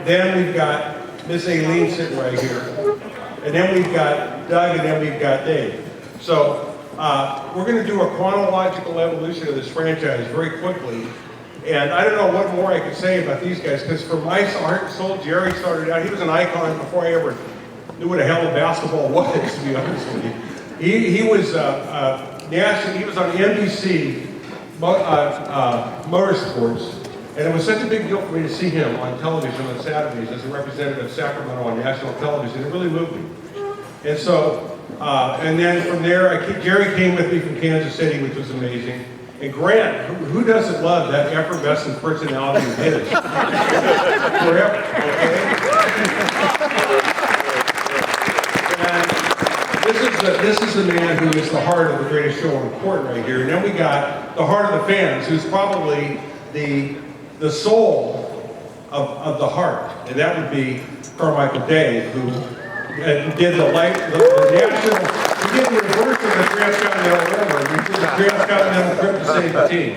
then we've got Miss Ailene sitting right here. And then we've got Doug, and then we've got Dave. So we're going to do a chronological evolution of this franchise very quickly. And I don't know what more I could say about these guys, because for my heart and soul, Jerry started out, he was an icon before I ever knew what the hell basketball was, to be honest with you. He was national, he was on NBC Motorsports, and it was such a big deal for me to see him on television on Saturdays as a representative of Sacramento on national television. It really moved me. And so, and then from there, Jerry came with me from Kansas City, which was amazing. And Grant, who doesn't love that effervescent personality of his? Forever, okay? And this is the man who is the heart of the greatest show on court right here. And then we got the heart of the fans, who's probably the soul of the heart. And that would be Carmichael Dave, who did the national, he did the reverse of the Transcontinental Railroad. He did the Transcontinental trip to save the team.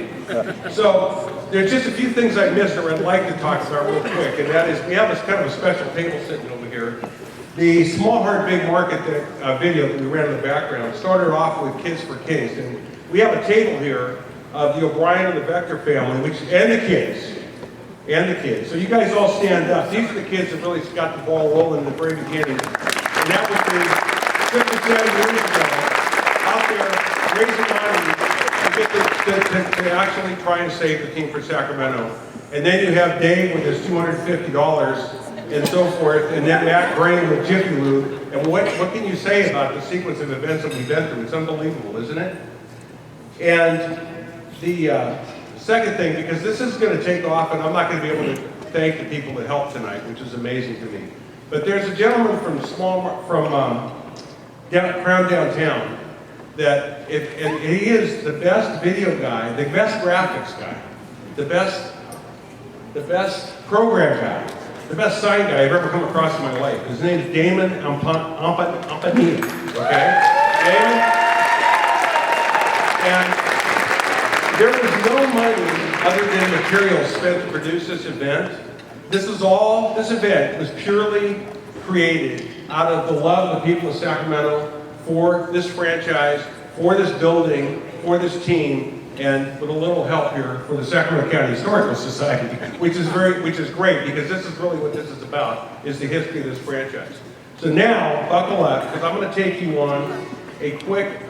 So there's just a few things I missed that I'd like to talk about real quick, and that is we have this kind of a special table sitting over here. The Small Heart Big Market video that we ran in the background started off with Kids for Kings, and we have a table here of the O'Brien and the Vector family, and the kids. So you guys all stand up. These are the kids that really got the ball rolling in the very beginning. And that was the 57 years ago, out there raising money to actually try and save the team for Sacramento. And then you have Dave with his $250 and so forth, and then Matt Graham with Jiffy Lube. And what can you say about the sequence of events that we've been through? It's unbelievable, isn't it? And the second thing, because this is going to take off, and I'm not going to be able to thank the people that helped tonight, which is amazing to me. But there's a gentleman from Crown Downtown that, and he is the best video guy, the best graphics guy, the best program guy, the best sign guy I've ever come across in my life. His name is Damon Ampanini, okay? Damon? And there was no money other than material spent to produce this event. This event was purely created out of the love of the people of Sacramento for this franchise, for this building, for this team, and with a little help here for the Sacramento County Historical Society, which is great, because this is really what this is about, is the history of this franchise. So now, buckle up, because I'm going to take you on a quick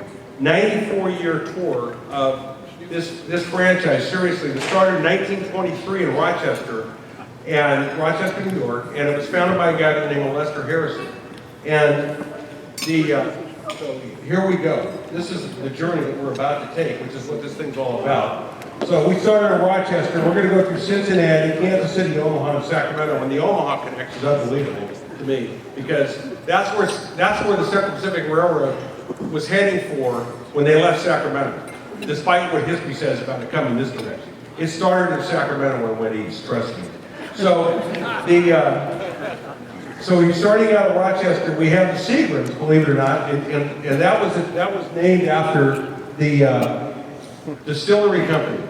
94-year tour of this franchise. Seriously, it started in 1923 in Rochester, New York, and it was founded by a guy by the name of Lester Harrison. And so here we go. This is the journey that we're about to take, which is what this thing's all about. So we started in Rochester. We're going to go through Cincinnati, Kansas City, Omaha, and Sacramento. And the Omaha connection is unbelievable to me, because that's where the Central Pacific Railroad was heading for when they left Sacramento, despite what history says about it coming this direction. It started in Sacramento and went east, trust me. So so we're starting out of Rochester. We have the Seagrams, believe it or not, and that was named after the distillery company.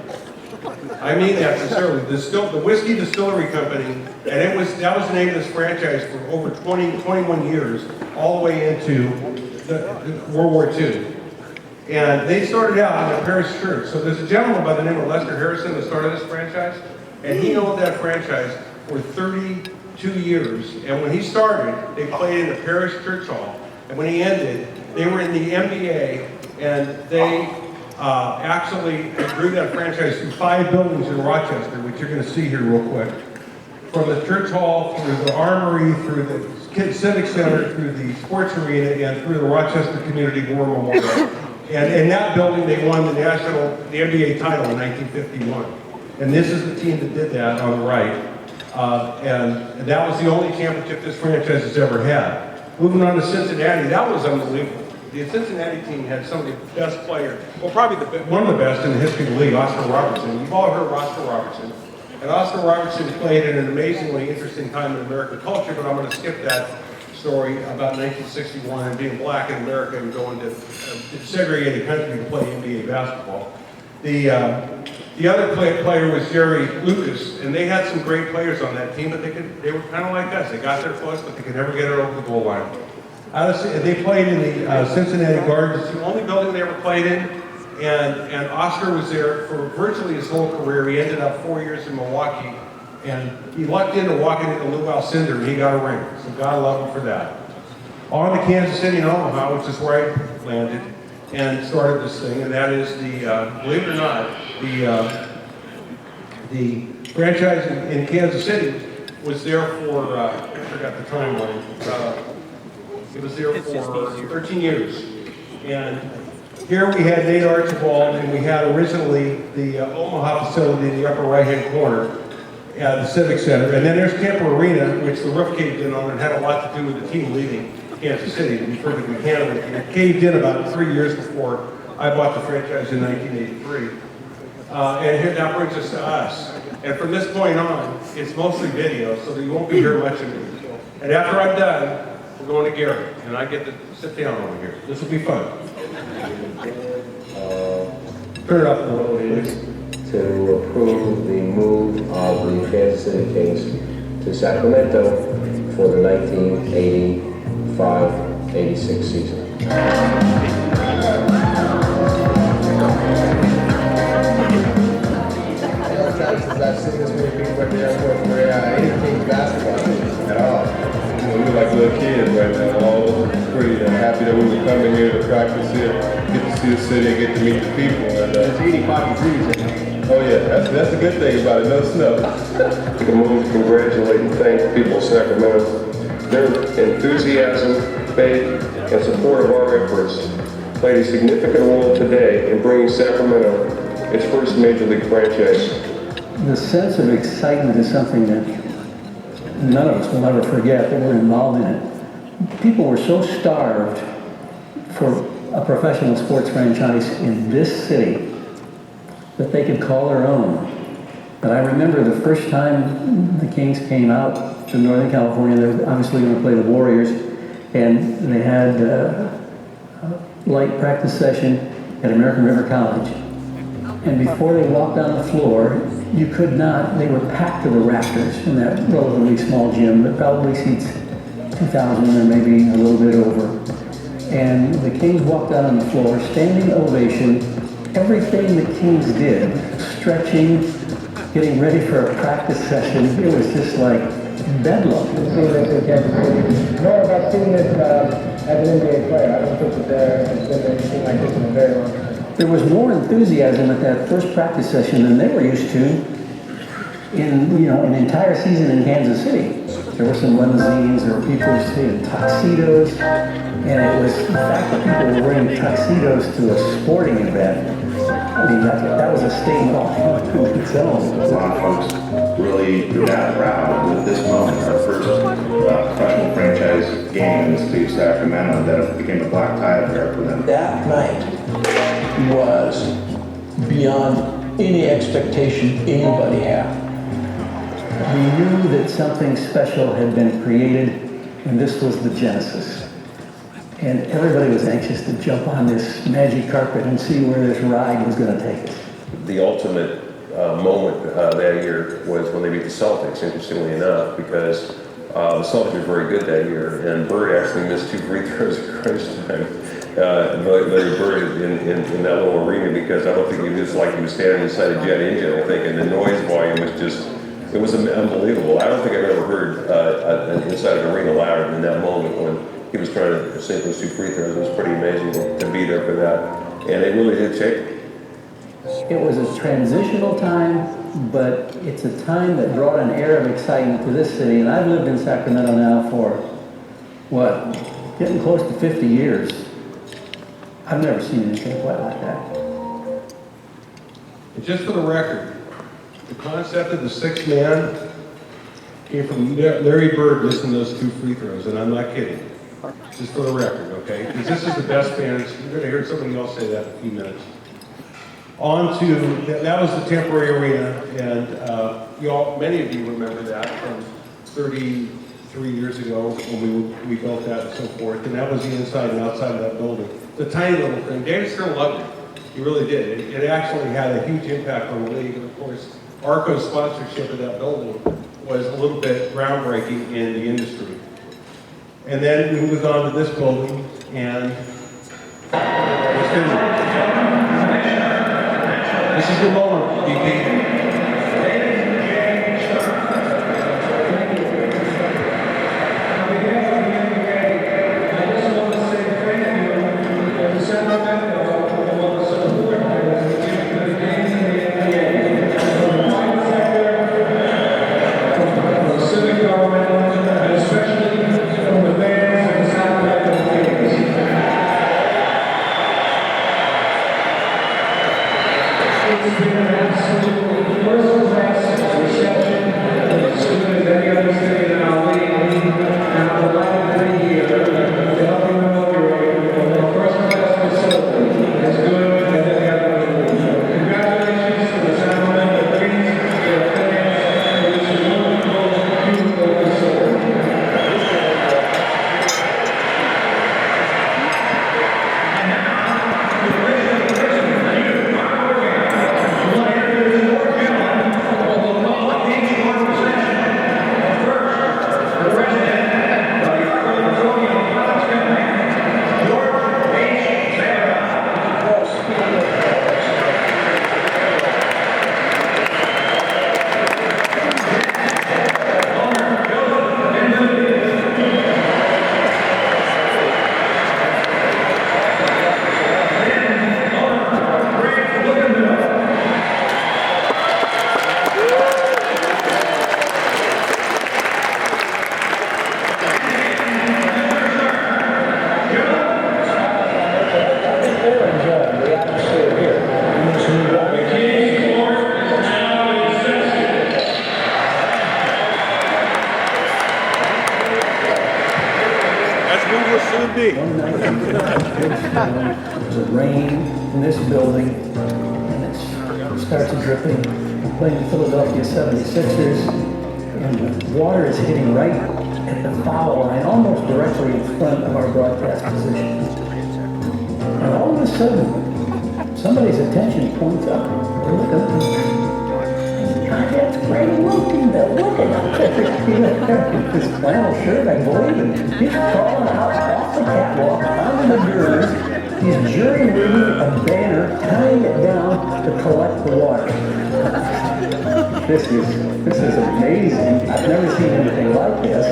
I mean that sincerely. The Whiskey Distillery Company, and that was the name of this franchise for over 21 years, all the way into World War II. And they started out in a parish church. So there's a gentleman by the name of Lester Harrison that started this franchise, and he owned that franchise for 32 years. And when he started, they played in the parish church hall. And when he ended, they were in the NBA, and they actually grew that franchise through 5 buildings in Rochester, which you're going to see here real quick. From the church hall, through the armory, through the Kids Civic Center, through the sports arena, and through the Rochester Community War Memorial. And in that building, they won the NBA title in 1951. And this is the team that did that on the right. And that was the only championship this franchise has ever had. Moving on to Cincinnati, that was unbelievable. The Cincinnati team had some of the best players, well, probably one of the best in the history of the league, Oscar Robertson. You've all heard of Oscar Robertson. And Oscar Robertson played in an amazingly interesting time in American culture, but I'm going to skip that story about 1961 and being black in America and going to a segregated country to play NBA basketball. The The other player was Jerry Lucas, and they had some great players on that team, but they were kind of like us. They got there close, but they could never get it over the goal line. They played in the Cincinnati Gardens. It's the only building they ever played in, and Oscar was there for virtually his whole career. He ended up 4 years in Milwaukee, and he lucked into walking into Lou Alcindor, and he got a ring. So God love him for that. On to Kansas City and Omaha, which is where I landed and started this thing, and that is believe it or not, the franchise in Kansas City was there for, I forgot the timeline, it was there for 13 years. And here we had Nate Archibald, and we had originally the Omaha facility in the upper right-hand corner at the Civic Center. And then there's Tampa Arena, which the roof caved in on and had a lot to do with the team leaving Kansas City, to be perfectly candid. It caved in about 3 years before I bought the franchise in 1983. And here, that brings us to us. And from this point on, it's mostly video, so you won't be hearing much of me. And after I'm done, we're going to Gerould, and I get to sit down over here. This will be fun. Turn it up a little, please. To approve the move of the Kansas City Kings to Sacramento for the 1985-86 season. I've seen this many people at the airport for any Kings basketball at all. We're like little kids right now. All pretty happy that we were coming here to practice here, get to see the city, and get to meet the people. And, It's 85 degrees. oh yeah, that's a good thing about it. No snow. To move to congratulate and thank the people of Sacramento. Their enthusiasm, faith, and support of our efforts played a significant role today in bringing Sacramento its first Major League franchise. The sense of excitement is something that none of us will ever forget that we're involved in it. People were so starved for a professional sports franchise in this city that they could call their own. But I remember the first time the Kings came out to Northern California, they were obviously going to play the Warriors, and they had a light practice session at American River College. And before they walked on the floor, you could not, they were packed to the rafters in that relatively small gym that probably seats 2,000 or maybe a little bit over. And the Kings walked out on the floor, standing ovation, everything the Kings did, stretching, getting ready for a practice session, it was just like bedlam. More about seeing it as an NBA player. I don't think that there has been anything like this in a very long time. There was more enthusiasm at that first practice session than they were used to in an entire season in Kansas City. There were some limousines, there were people in tuxedos, and it was the fact that people were wearing tuxedos to a sporting event. I mean, that was a statement all to itself. A lot of folks really got proud with this moment, our first professional franchise game in the city of Sacramento, that became a black tie affair for them. That night was beyond any expectation anybody had. We knew that something special had been created, and this was the genesis. And everybody was anxious to jump on this magic carpet and see where this ride was going to take us. The ultimate moment that year was when they beat the Celtics, interestingly enough, because the Celtics were very good that year, and Bird actually missed 2 free throws at crunch time. Larry Bird in that little arena, because I don't think he was like he was standing inside a jet engine, I think, and the noise volume was just, it was unbelievable. I don't think I've ever heard inside an arena louder than that moment when he was trying to sink those 2 free throws. It was pretty amazing to be there for that, and it really did take. It was a transitional time, but it's a time that brought an air of excitement to this city, and I've lived in Sacramento now for, getting close to 50 years. I've never seen anything quite like that. And just for the record, the concept of the 6th man came from Larry Bird missing those 2 free throws, and I'm not kidding. Just for the record, okay? Because this is the best fans. You're going to hear somebody else say that in a few minutes. On to, that was the temporary arena, and many of you remember that from 33 years ago when we built that and so forth, and that was the inside and outside of that building. It's a tiny little thing. David's going to love it. He really did. It actually had a huge impact on the league. And of course, Arco's sponsorship of that building was a little bit groundbreaking in the industry. And then we moved on to this building, and this is your moment, DP. One night, there's a rain in this building, and it starts dripping. I'm playing the Philadelphia 76ers, and the water is hitting right at the foul line, almost directly in front of our broadcast position. And all of a sudden, somebody's attention points up. We're looking up. God, that's Gregg Lukenbill. Look at him. This flannel shirt, I believe, and he's crawling out off the catwalk onto the jurors. He's jury rigging a banner, tying it down to collect the water. This is amazing. I've never seen anything like this.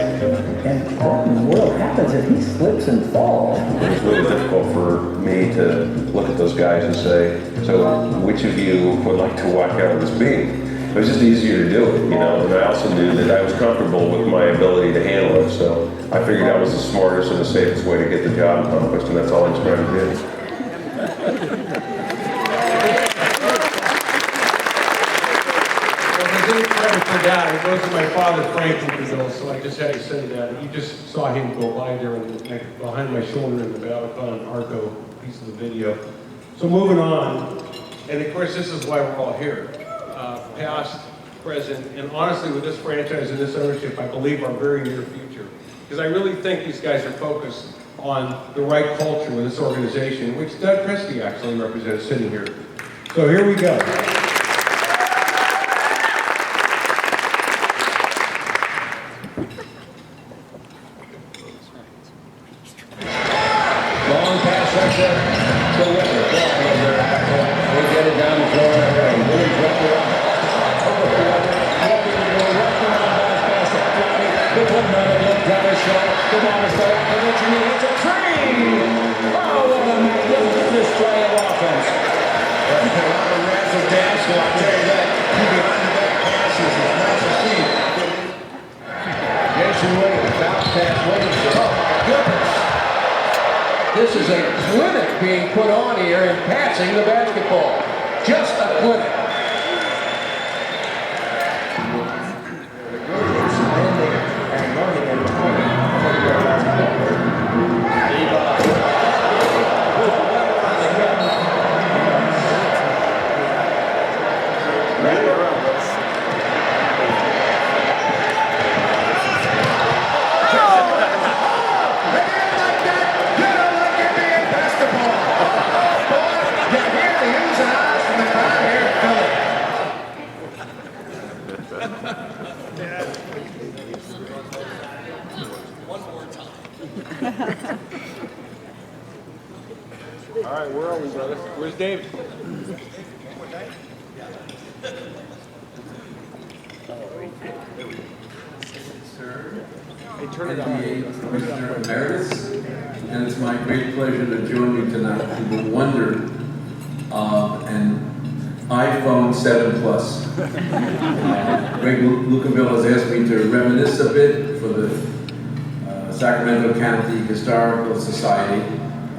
And what in the world happens if he slips and falls? It was really difficult for me to look at those guys and say, so which of you would like to walk out of this beam? It was just easier to do it, you know, and I also knew that I was comfortable with my ability to handle it, so I figured that was the smartest and the safest way to get the job accomplished, and that's all I was trying to do. For that, it goes to my father, Frank Lukenbill, so I just had to say that. You just saw him go by there behind my shoulder in the Balcon Arco piece of the video. So moving on, and of course this is why we're all here. Past, present, and honestly with this franchise and this ownership, I believe our very near future. Because I really think these guys are focused on the right culture with this organization, which Doug Christie actually represents sitting here. So here we go. Long pass right there. So we'll get it down the floor. It's a tree! Oh, what a magnificent display of offense. A lot of razzle dazzle, I'll tell you that. Behind the back passes is nice to see. Jason Williams, bounce pass, Williams. Oh, my goodness. This is a clinic being put on here in passing the basketball. Just a clinic. All right, where are we, brother? Where's Dave? Hey, turn it on. Commissioner Emeritus, and it's my great pleasure to join you tonight through the wonder of an iPhone 7 Plus. Gregg Lukenbill has asked me to reminisce a bit for the Sacramento County Historical Society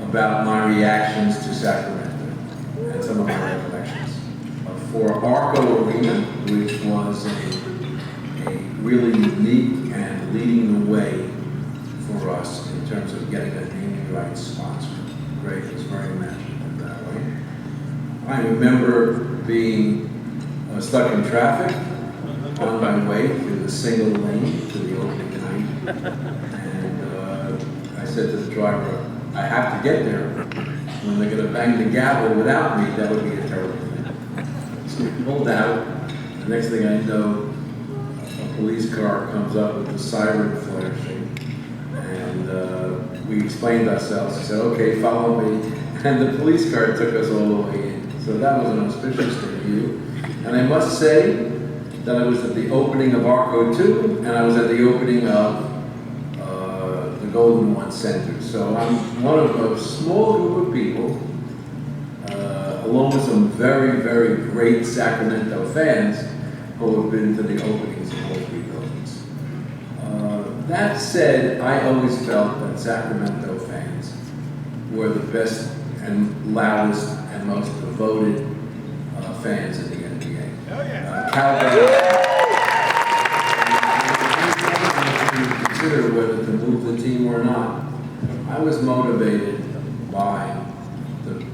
about my reactions to Sacramento and some of my recollections. For Arco Arena, which was a really unique and leading the way for us in terms of getting a naming rights sponsor. Greg was very imaginative that way. I remember being stuck in traffic on my way through the single lane to the opening night. And I said to the driver, I have to get there. When they're going to bang the gavel without me, that would be a terrible thing. So we pulled out. The next thing I know, a police car comes up with the siren flashing. And we explained ourselves. I said, okay, follow me. And the police car took us all the way in. So that was an auspicious review. And I must say that I was at the opening of Arco 2, and I was at the opening of the Golden One Center. So I'm one of a small group of people, along with some very, very great Sacramento fans who have been to the openings of all three buildings. That said, I always felt that Sacramento fans were the best and loudest and most devoted fans in the NBA. Oh, yeah. Consider whether to move the team or not. I was motivated by the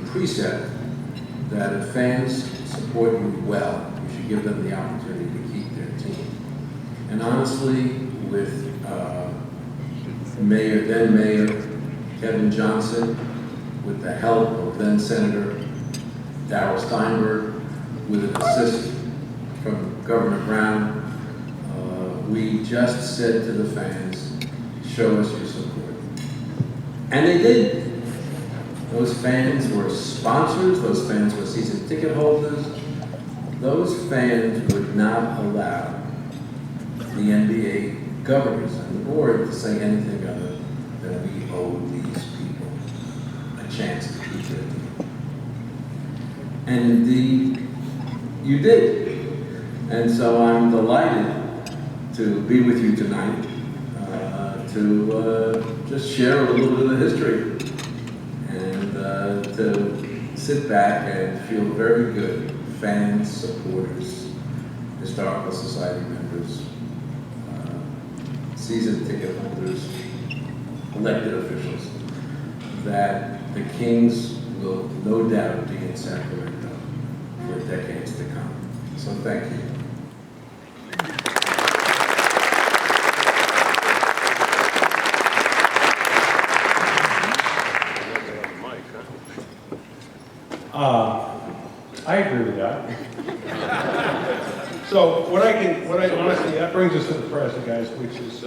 precept that if fans support you well, you should give them the opportunity to keep their team. And honestly, with then Mayor Kevin Johnson, with the help of then Senator Darrell Steinberg, with an assist from Governor Brown, we just said to the fans, show us your support. And they did. Those fans were sponsors, those fans were season ticket holders. Those fans would not allow the NBA governors and the board to say anything other than we owe these people a chance to keep their team. And indeed, you did. And so I'm delighted to be with you tonight to just share a little bit of the history and to sit back and feel very good. Fans, supporters, Historical Society members, season ticket holders, elected officials, that the Kings will no doubt be in Sacramento for decades to come. So thank you. I agree with that. So honestly, that brings us to the present, guys, which is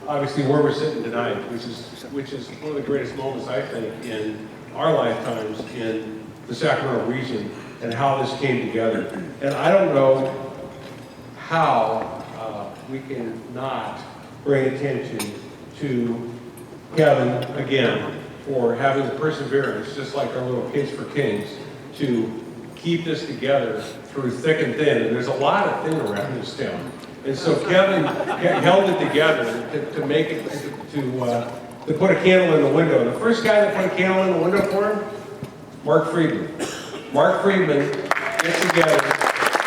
obviously where we're sitting tonight, which is one of the greatest moments, I think, in our lifetimes in the Sacramento region and how this came together. And I don't know how we can not bring attention to Kevin again for having the perseverance, just like our little Kids for Kings, to keep this together through thick and thin. And there's a lot of thin around this town. And so Kevin held it together to make it, to put a candle in the window. And the first guy that put a candle in the window for him, Mark Friedman. Mark Friedman gets together,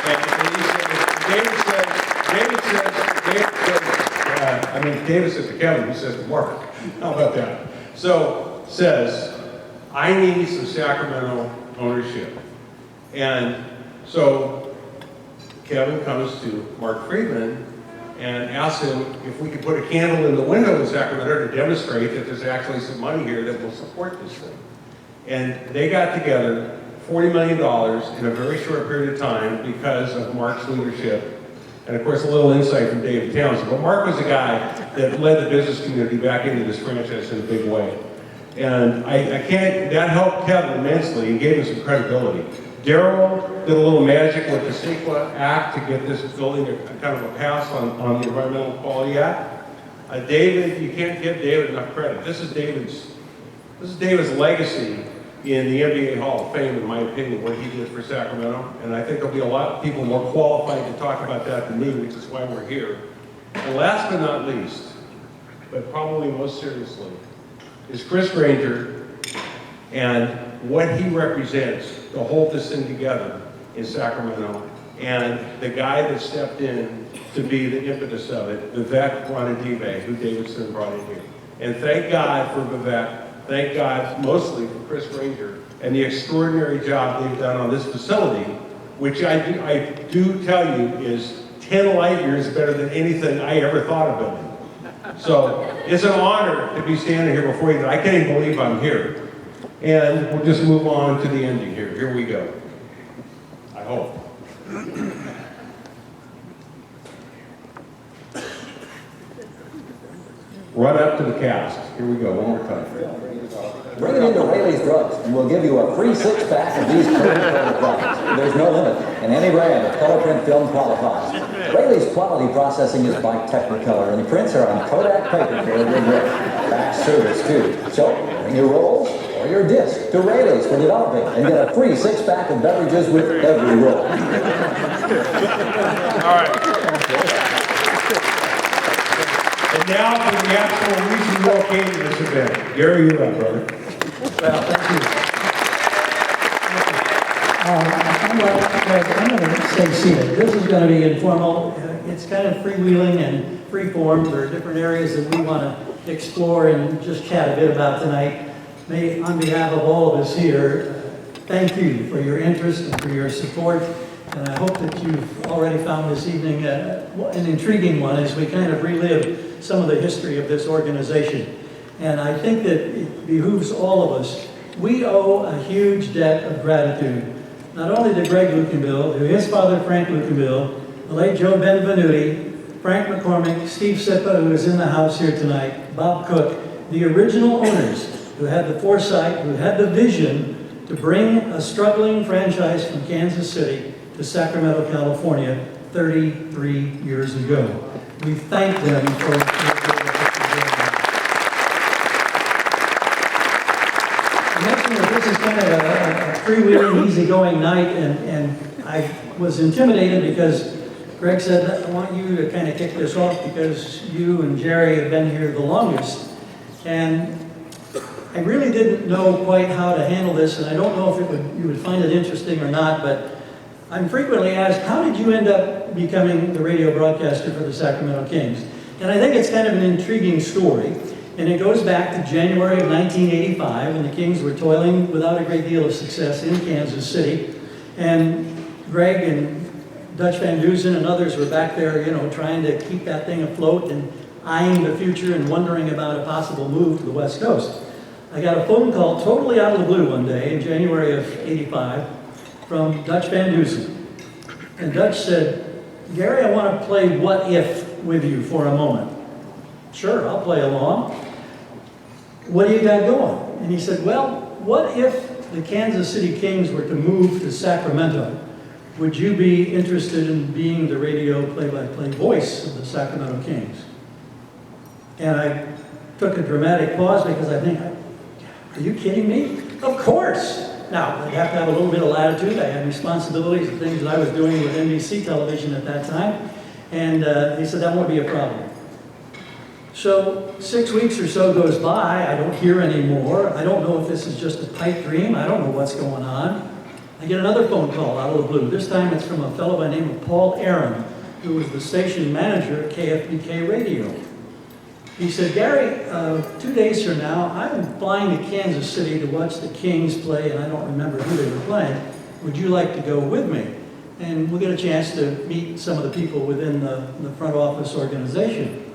and he says, David says to Kevin, he says to Mark, how about that? So says, I need some Sacramento ownership. And so Kevin comes to Mark Friedman and asks him if we could put a candle in the window in Sacramento to demonstrate that there's actually some money here that will support this thing. And they got together $40 million in a very short period of time because of Mark's leadership. And of course, a little insight from David Townsend. But Mark was a guy that led the business community back into this franchise in a big way. And that helped Kevin immensely and gave him some credibility. Gerould did a little magic with the CEQA Act to get this building a kind of a pass on the Environmental Quality Act. David, you can't give David enough credit. This is David's legacy in the NBA Hall of Fame, in my opinion, what he did for Sacramento. And I think there'll be a lot of people more qualified to talk about that than me, which is why we're here. And last but not least, but probably most seriously, is Chris Granger and what he represents to hold this thing together in Sacramento, and the guy that stepped in to be the impetus of it, Vivek Ranadive, who Davidson brought in here. And thank God for Vivek, thank God mostly for Chris Granger, and the extraordinary job they've done on this facility, which I do tell you is 10 light years better than anything I ever thought of building. So it's an honor to be standing here before you. I can't even believe I'm here. And we'll just move on to the ending here. Here we go. I hope. Run up to the cast. Here we go, one more time. Bring it into Rayleigh's Drugs, and we'll give you a free 6-pack of these color drugs. There's no limit, and any brand of color print film qualifies. Rayleigh's quality processing is by Technicolor, and the prints are on Kodak paper for a good grip. Fast service, too. So, bring your rolls or your disc to Rayleigh's for developing, and get a free 6-pack of beverages with every roll. All right. And now for the actual reason you all came to this event. Gary, you're up, brother. Well, thank you. I'm going to stay seated. This is going to be informal. It's kind of freewheeling and free-form. There are different areas that we want to explore and just chat a bit about tonight. May, on behalf of all of us here, thank you for your interest and for your support. And I hope that you've already found this evening an intriguing one as we kind of relive some of the history of this organization. And I think that it behooves all of us. We owe a huge debt of gratitude, not only to Gregg Lukenbill, to his father, Frank Lukenbill, the late Joe Benvenuti, Frank McCormick, Steve Sippa, who is in the house here tonight, Bob Cook, the original owners who had the foresight, who had the vision to bring a struggling franchise from Kansas City to Sacramento, California 33 years ago. We thank them for I mentioned that this is kind of a freewheeling, easygoing night, and I was intimidated because Greg said, I want you to kind of kick this off because you and Jerry have been here the longest. And I really didn't know quite how to handle this, and I don't know if you would find it interesting or not, but I'm frequently asked, how did you end up becoming the radio broadcaster for the Sacramento Kings? And I think it's kind of an intriguing story, and it goes back to January of 1985, when the Kings were toiling without a great deal of success in Kansas City, and Greg and Dutch Van Dusen and others were back there, you know, trying to keep that thing afloat and eyeing the future and wondering about a possible move to the West Coast. I got a phone call totally out of the blue one day in January of '85 from Dutch Van Dusen. And Dutch said, Gary, I want to play What If with you for a moment. Sure, I'll play along. What do you got going? And he said, well, what if the Kansas City Kings were to move to Sacramento? Would you be interested in being the radio play-by-play voice of the Sacramento Kings? And I took a dramatic pause because I think, are you kidding me? Of course! Now, I'd have to have a little bit of latitude. I had responsibilities and things that I was doing with NBC television at that time. And he said, that won't be a problem. So 6 weeks or so goes by. I don't hear anymore. I don't know if this is just a pipe dream. I don't know what's going on. I get another phone call out of the blue. This time it's from a fellow by the name of Paul Aaron, who was the station manager at KFBK Radio. He said, Gary, 2 days from now, I'm flying to Kansas City to watch the Kings play, and I don't remember who they were playing. Would you like to go with me? And we'll get a chance to meet some of the people within the front office organization.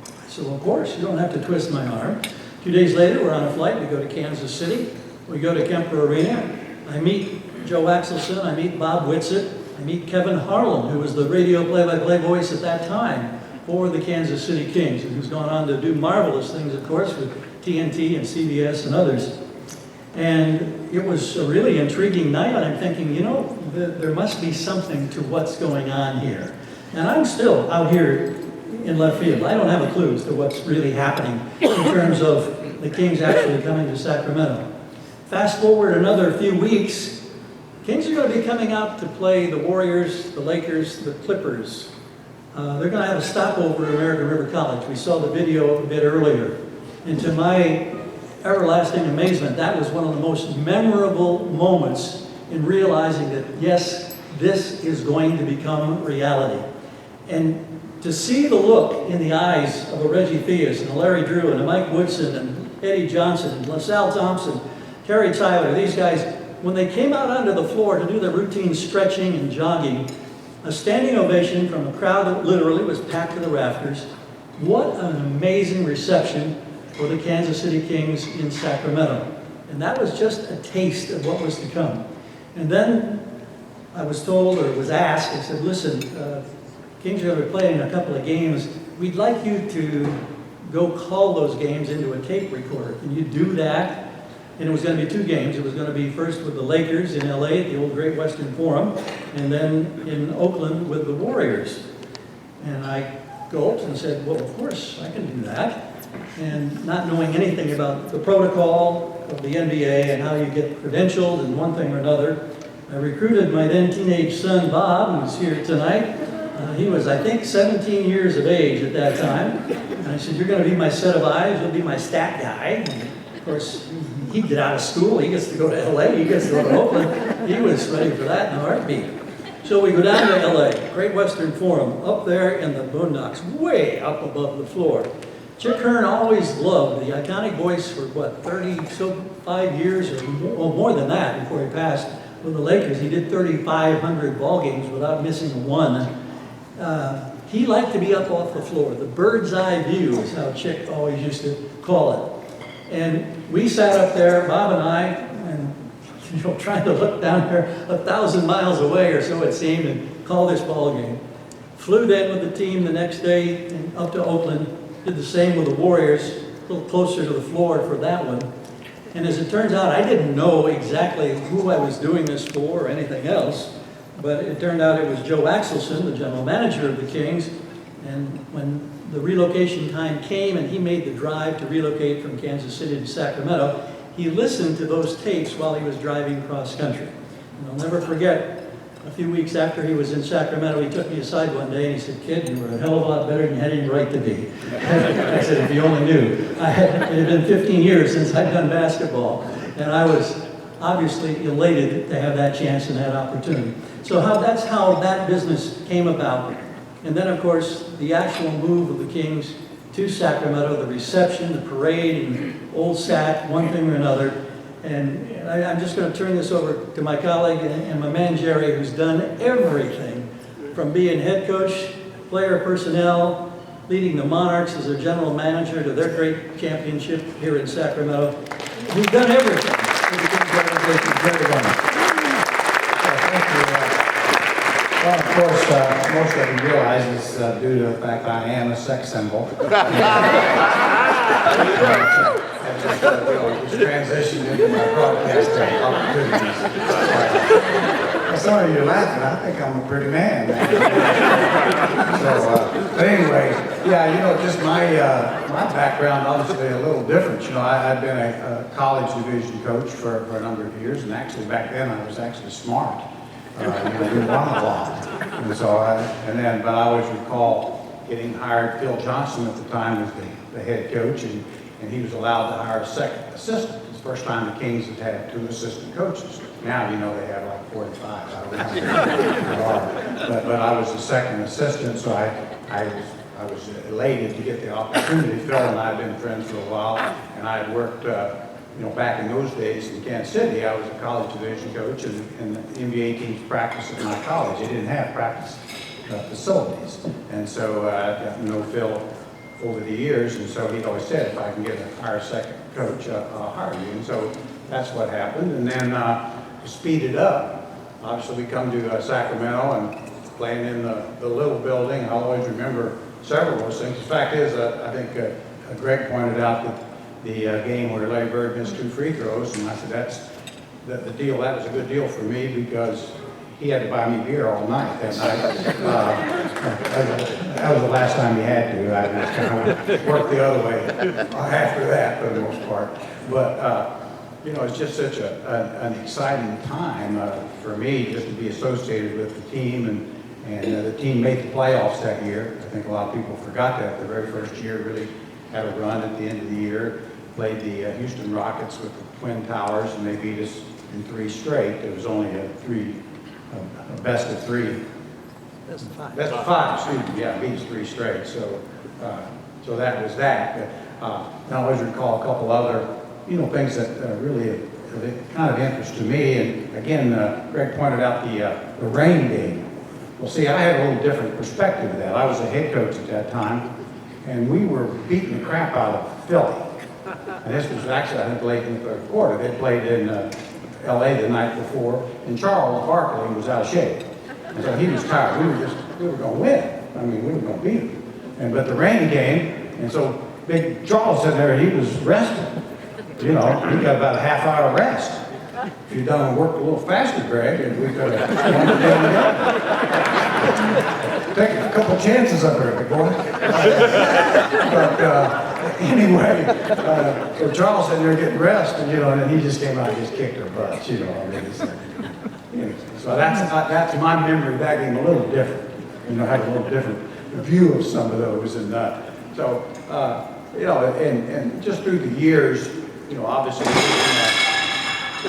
I said, well, of course, you don't have to twist my arm. 2 days later, we're on a flight. We go to Kansas City. We go to Kemper Arena. I meet Joe Axelson. I meet Bob Whitsitt. I meet Kevin Harlan, who was the radio play-by-play voice at that time for the Kansas City Kings, and who's gone on to do marvelous things, of course, with TNT and CBS and others. And it was a really intriguing night, and I'm thinking, you know, there must be something to what's going on here. And I'm still out here in left field. I don't have a clue as to what's really happening in terms of the Kings actually coming to Sacramento. Fast forward another few weeks, Kings are going to be coming out to play the Warriors, the Lakers, the Clippers. They're going to have a stopover at American River College. We saw the video a bit earlier. And to my everlasting amazement, that was one of the most memorable moments in realizing that, yes, this is going to become reality. And to see the look in the eyes of a Reggie Theus and a Larry Drew and a Mike Woodson and Eddie Johnson and LaSalle Thompson, Terry Tyler, these guys, when they came out onto the floor to do their routine stretching and jogging, a standing ovation from a crowd that literally was packed to the rafters. What an amazing reception for the Kansas City Kings in Sacramento. And that was just a taste of what was to come. And then I was told, or was asked, I said, listen, Kings are going to be playing a couple of games. We'd like you to go call those games into a tape recorder. Can you do that? And it was going to be 2 games. It was going to be first with the Lakers in LA at the old Great Western Forum, and then in Oakland with the Warriors. And I gulped and said, well, of course, I can do that. And not knowing anything about the protocol of the NBA and how you get credentialed and one thing or another, I recruited my then teenage son, Bob, who's here tonight. He was, I think, 17 years of age at that time. And I said, you're going to be my set of eyes, you'll be my stat guy. And of course, he get out of school, he gets to go to LA, he gets to go to Oakland. He was ready for that in a heartbeat. So we go down to LA, Great Western Forum, up there in the boondocks, way up above the floor. Chick Hearn always loved the iconic voice for, what, 35 years or more than that before he passed with the Lakers. He did 3,500 ball games without missing one. He liked to be up off the floor. The bird's eye view is how Chick always used to call it. And we sat up there, Bob and I, and trying to look down there 1,000 miles away or so it seemed, and call this ball game. Flew in with the team the next day and up to Oakland. Did the same with the Warriors, a little closer to the floor for that one. And as it turns out, I didn't know exactly who I was doing this for or anything else, but it turned out it was Joe Axelson, the general manager of the Kings, and when the relocation time came and he made the drive to relocate from Kansas City to Sacramento, he listened to those tapes while he was driving cross country. And I'll never forget, a few weeks after he was in Sacramento, he took me aside one day and he said, kid, you were a hell of a lot better than you had any right to be. I said, if you only knew. It had been 15 years since I'd done basketball, and I was obviously elated to have that chance and that opportunity. So that's how that business came about. And then, of course, the actual move of the Kings to Sacramento, the reception, the parade, and Old Sac, one thing or another. And I'm just going to turn this over to my colleague and my man Jerry, who's done everything from being head coach, player personnel, leading the Monarchs as their general manager to their great championship here in Sacramento. He's done everything for the Kings organization very well. Well, of course, most of you realize is due to the fact I am a sex symbol. Just transitioned into my broadcasting opportunities. Well, some of you are laughing. I think I'm a pretty man. But anyway, yeah, you know, just my background obviously a little different. You know, I've been a college division coach for a number of years, and actually back then I was actually smart. We won a lot. And so but I always recall getting hired. Phil Johnson at the time was the head coach, and he was allowed to hire a second assistant. It's the first time the Kings had had 2 assistant coaches. Now, you know, they have like 45. I don't know how many but I was the second assistant, so I was elated to get the opportunity. Phil and I had been friends for a while, and I had worked you know, back in those days in Kansas City. I was a college division coach, and the NBA teams practiced at my college. They didn't have practice facilities. And so I got to know Phil over the years, and so he'd always said, if I can hire a second coach, I'll hire you. And so that's what happened. And then to speed it up, obviously we come to Sacramento and playing in the little building. I'll always remember several of those things. The fact is, I think Greg pointed out that the game where Larry Bird missed 2 free throws, and I said that's the deal. That was a good deal for me because he had to buy me beer all night that night. That was the last time he had to. I just kind of worked the other way after that for the most part. But you know, it's just such an exciting time for me just to be associated with the team, and the team made the playoffs that year. I think a lot of people forgot that. The very first year really had a run at the end of the year, played the Houston Rockets with the Twin Towers, and they beat us in 3 straight. It was only a best of 3. Best of 5, excuse me. Yeah, beat us 3 straight. So that was that. I always recall a couple other, you know, things that really of kind of interest to me. And again, Greg pointed out the rain game. Well, see, I had a little different perspective of that. I was a head coach at that time, and we were beating the crap out of Philly. And this was actually, I think, late in the 3rd quarter. They played in LA the night before, and Charles Barkley was out of shape. And so he was tired. We were going to win. I mean, we were going to beat him. But the rain came, and so Big Charles sitting there, he was resting. You know, he got about a half-hour rest. If you'd done work a little faster, Greg, and we could have won the game together. Take a couple chances up there, big boy. But anyway, so Charles sitting there getting rest, and you know, and then he just came out and just kicked our butts, you know. I mean, it's like, you know, so that's my memory of that game, a little different. You know, had a little different view of some of those, and so you know, and just through the years, you know, obviously.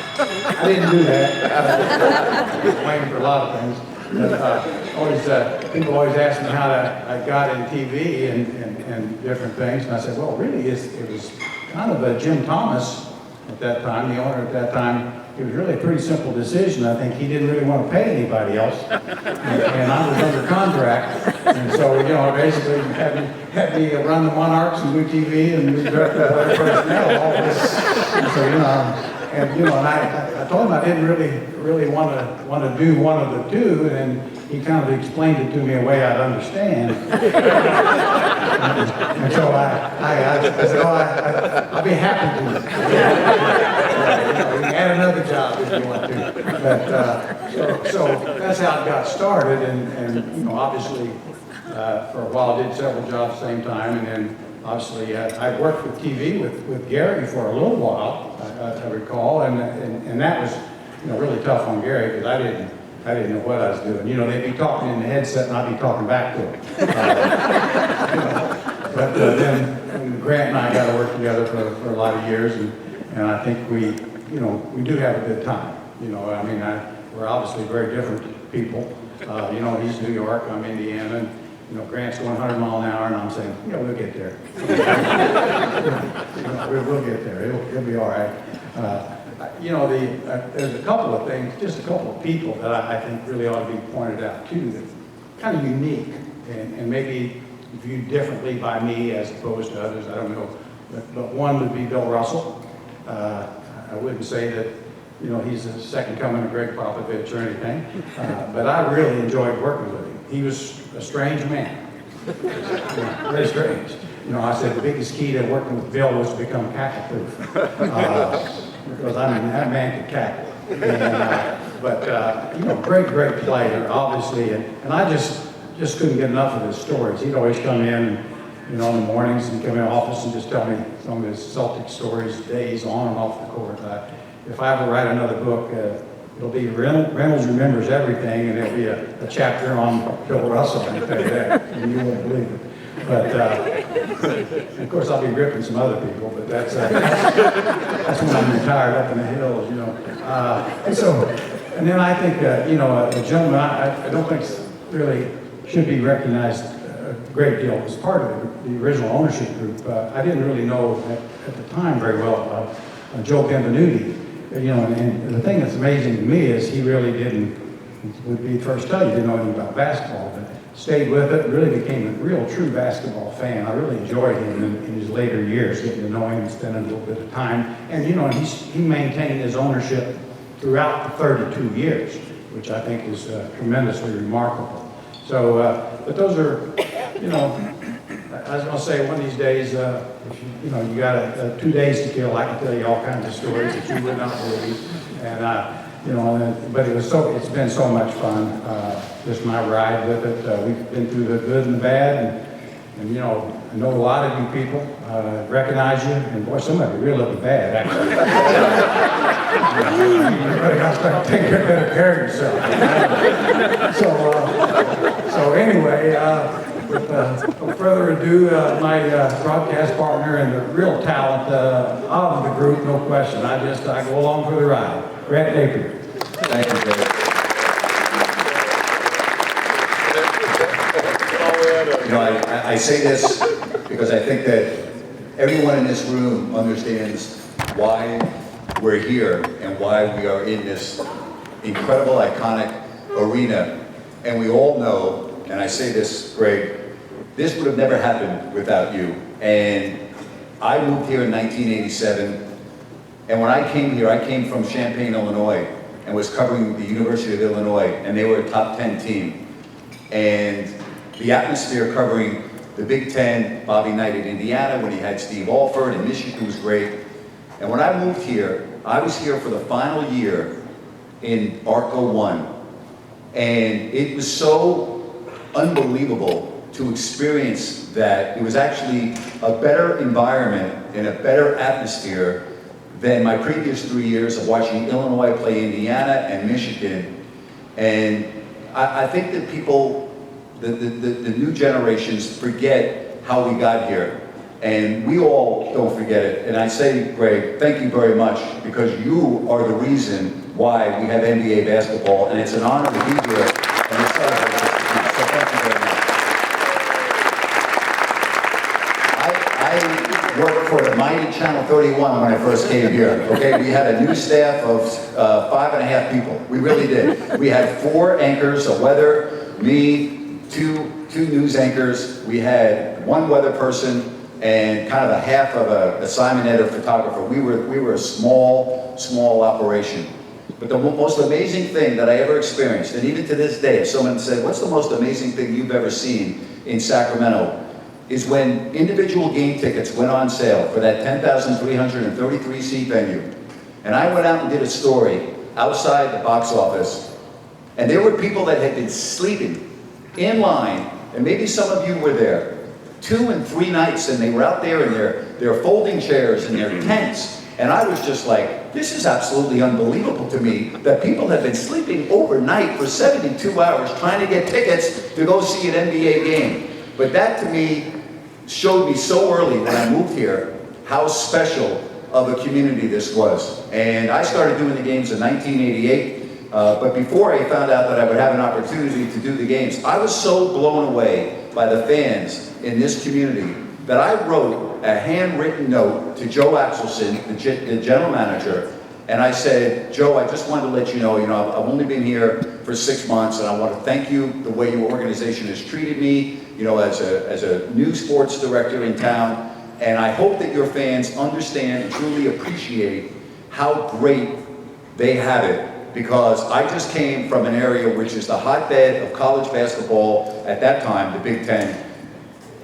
I didn't do that. I was waiting for a lot of things. But, people always ask me how I got in TV and different things. And I said, well, really, it was kind of a Jim Thomas at that time, the owner at that time. It was really a pretty simple decision. I think he didn't really want to pay anybody else. And I was under contract. And so, you know, basically had me run the Monarchs and do TV and do director of other personnel, all this. And so, you know, and I told him I didn't really want to do one of the two, and he kind of explained it to me a way I'd understand. And so I said, oh, I'll be happy to. You can add another job if you want to. But so that's how it got started, and you know, obviously for a while I did several jobs at the same time, and then obviously I worked with TV with Gary for a little while. I recall, and that was, you know, really tough on Gary because I didn't know what I was doing. You know, they'd be talking in the headset and I'd be talking back to them. You know, but then Grant and I got to work together for a lot of years, and I think we do have a good time. You know, I mean, we're obviously very different people. You know, he's New York, I'm Indiana, and you know, Grant's going 100 miles an hour, and I'm saying, yeah, we'll get there. We'll get there. It'll be all right. You know, there's a couple of things, just a couple of people that I think really ought to be pointed out too, that kind of unique and maybe viewed differently by me as opposed to others. I don't know, but one would be Bill Russell. I wouldn't say that, you know, he's the second coming of Greg Popovich or anything, but I really enjoyed working with him. He was a strange man, very strange. You know, I said the biggest key to working with Bill was to become cackle-proof, because I mean, that man could cackle. But you know, great player, obviously, and I just couldn't get enough of his stories. He'd always come in, and, you know, in the mornings, and come in the office and just tell me some of his Celtic stories, days on and off the court. If I ever write another book, it'll be Reynolds Remembers Everything, and there'll be a chapter on Bill Russell, I can tell you that, and you won't believe it. But of course, I'll be ripping some other people, but that's when I'm retired up in the hills, you know. And then I think, you know, a gentleman I don't think really should be recognized a great deal as part of the original ownership group. I didn't really know at the time very well about Joe Benvenuti. You know, and the thing that's amazing to me is he really would be the first to tell you, didn't know anything about basketball, but stayed with it, really became a real true basketball fan. I really enjoyed him in his later years, getting to know him and spending a little bit of time. And, you know, he maintained his ownership throughout the 32 years, which I think is tremendously remarkable. So, but those are, you know, I was gonna say, one of these days, if you know, you got 2 days to kill, I can tell you all kinds of stories that you would not believe. And, you know, but it's been so much fun, just my ride with it. We've been through the good and the bad, and you know, I know a lot of you people, recognize you, and boy, some of you really looking bad, actually. You really got to start taking better care of yourself. So anyway, with no further ado, my broadcast partner and the real talent of the group, no question. I go along for the ride. Grant Napear. Thank you, Greg. You know, I say this because I think that everyone in this room understands why we're here and why we are in this incredible, iconic arena. And we all know, and I say this, Greg, this would have never happened without you. And I moved here in 1987. And when I came here, I came from Champaign, Illinois, and was covering the University of Illinois, and they were a top 10 team. And the atmosphere covering the Big Ten, Bobby Knight at Indiana, when he had Steve Alford, and Michigan was great. And when I moved here, I was here for the final year in ARCO 1. And it was so unbelievable to experience that. It was actually a better environment and a better atmosphere than my previous 3 years of watching Illinois play Indiana and Michigan. And I think that people, the new generations, forget how we got here. And we all don't forget it. And I say, Greg, thank you very much, because you are the reason why we have NBA basketball, and it's an honor to be here and to celebrate this with you. So thank you very much. I worked for the mighty Channel 31 when I first came here, okay? We had a news staff of 5.5 people. We really did. We had 4 anchors, a weather, me, two news anchors. We had 1 weather person and kind of a half of a Simon Editor photographer. We were a small operation. But the most amazing thing that I ever experienced, and even to this day, if someone said, what's the most amazing thing you've ever seen in Sacramento, is when individual game tickets went on sale for that 10,333 seat venue. And I went out and did a story outside the box office, and there were people that had been sleeping in line, and maybe some of you were there, 2 and 3 nights, and they were out there in their folding chairs and their tents. And I was just like, this is absolutely unbelievable to me that people have been sleeping overnight for 72 hours trying to get tickets to go see an NBA game. But that to me showed me so early when I moved here how special of a community this was. And I started doing the games in 1988, but before I found out that I would have an opportunity to do the games, I was so blown away by the fans in this community that I wrote a handwritten note to Joe Axelson, the general manager, and I said, Joe, I just wanted to let you know, I've only been here for 6 months, and I want to thank you the way your organization has treated me, as a new sports director in town, and I hope that your fans understand and truly appreciate how great they have it, because I just came from an area which is the hotbed of college basketball at that time, the Big Ten,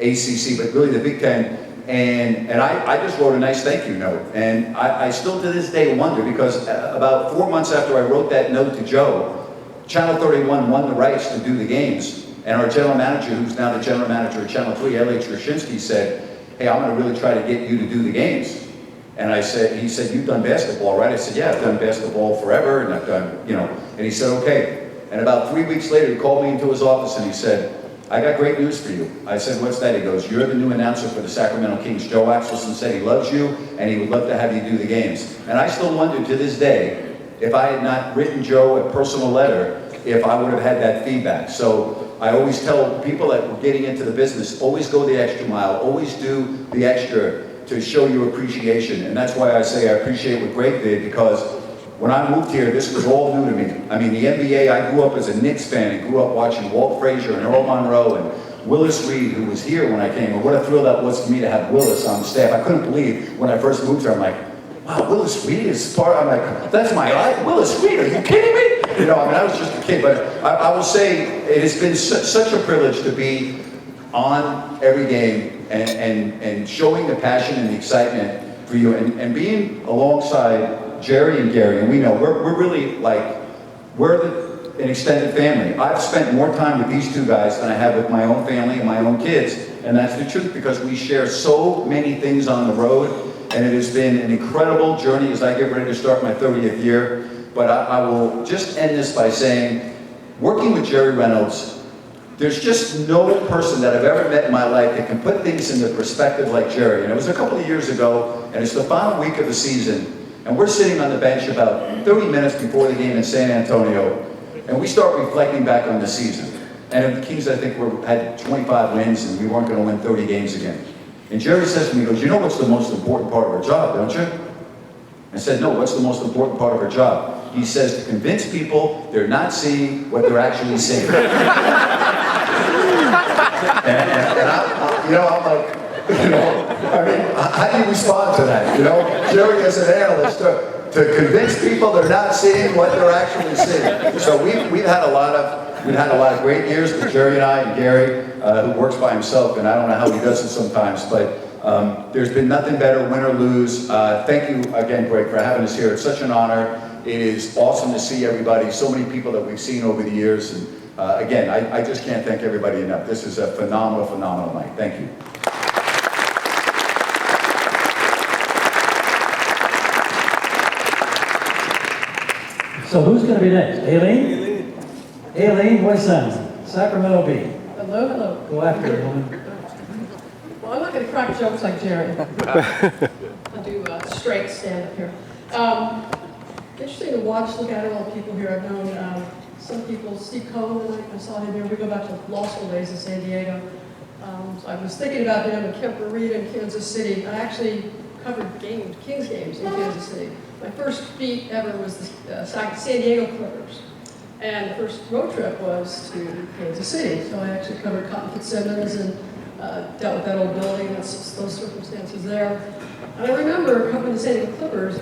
ACC, but really the Big Ten, and I just wrote a nice thank you note. And I still to this day wonder, because about 4 months after I wrote that note to Joe, Channel 31 won the rights to do the games, and our general manager, who's now the general manager of Channel 3, L.H. Krashinsky, said, hey, I'm going to really try to get you to do the games. And he said, you've done basketball, right? I said, yeah, I've done basketball forever, and I've done, and he said, okay. And about 3 weeks later, he called me into his office and he said, I got great news for you. I said, what's that? He goes, you're the new announcer for the Sacramento Kings. Joe Axelson said he loves you and he would love to have you do the games. And I still wonder to this day, if I had not written Joe a personal letter, if I would have had that feedback. So I always tell people that were getting into the business, always go the extra mile, always do the extra to show your appreciation. And that's why I say I appreciate what Greg did, because when I moved here, this was all new to me. I mean, the NBA, I grew up as a Knicks fan and grew up watching Walt Frazier and Earl Monroe and Willis Reed, who was here when I came. And what a thrill that was for me to have Willis on the staff. I couldn't believe when I first moved here, I'm like, wow, Willis Reed is part, I'm like, that's my life, Willis Reed, are you kidding me? I was just a kid, but I will say it has been such a privilege to be on every game and showing the passion and the excitement for you and being alongside Jerry and Gary. And we know we're really like, an extended family. I've spent more time with these two guys than I have with my own family and my own kids. And that's the truth, because we share so many things on the road. And it has been an incredible journey as I get ready to start my 30th year. But I will just end this by saying, working with Jerry Reynolds, there's just no person that I've ever met in my life that can put things into perspective like Jerry. And it was a couple of years ago, and it's the final week of the season, and we're sitting on the bench about 30 minutes before the game in San Antonio, and we start reflecting back on the season. And the Kings, I think, had 25 wins, and we weren't going to win 30 games again. And Jerry says to me, he goes, you know what's the most important part of our job, don't you? I said, no, what's the most important part of our job? He says, to convince people they're not seeing what they're actually seeing. and I'm like, I mean, how do you respond to that? Jerry as an analyst, to convince people they're not seeing what they're actually seeing. So we've had a lot of great years with Jerry and I and Gary, who works by himself, and I don't know how he does it sometimes, but there's been nothing better, win or lose. Thank you again, Greg, for having us here. It's such an honor. It is awesome to see everybody, so many people that we've seen over the years. And again, I just can't thank everybody enough. This is a phenomenal, phenomenal night. Thank you. So who's going to be next? Ailene? Ailene Voisin, Sacramento Bee. Hello, hello. Go after it, woman. Well, I'm not going to crack jokes like Jerry. I'll do straight stand-up here. Interesting to watch, look at all the people here. I've known some people, Steve Cohen, I saw him here. We go back to law school days in San Diego. So I was thinking about him and Kemp Reed in Kansas City. I actually covered Kings games in Kansas City. My first beat ever was the San Diego Clippers. And the first road trip was to Kansas City. So I actually covered Cotton Fitzsimmons and dealt with that old building, those circumstances there. And I remember covering the San Diego Clippers,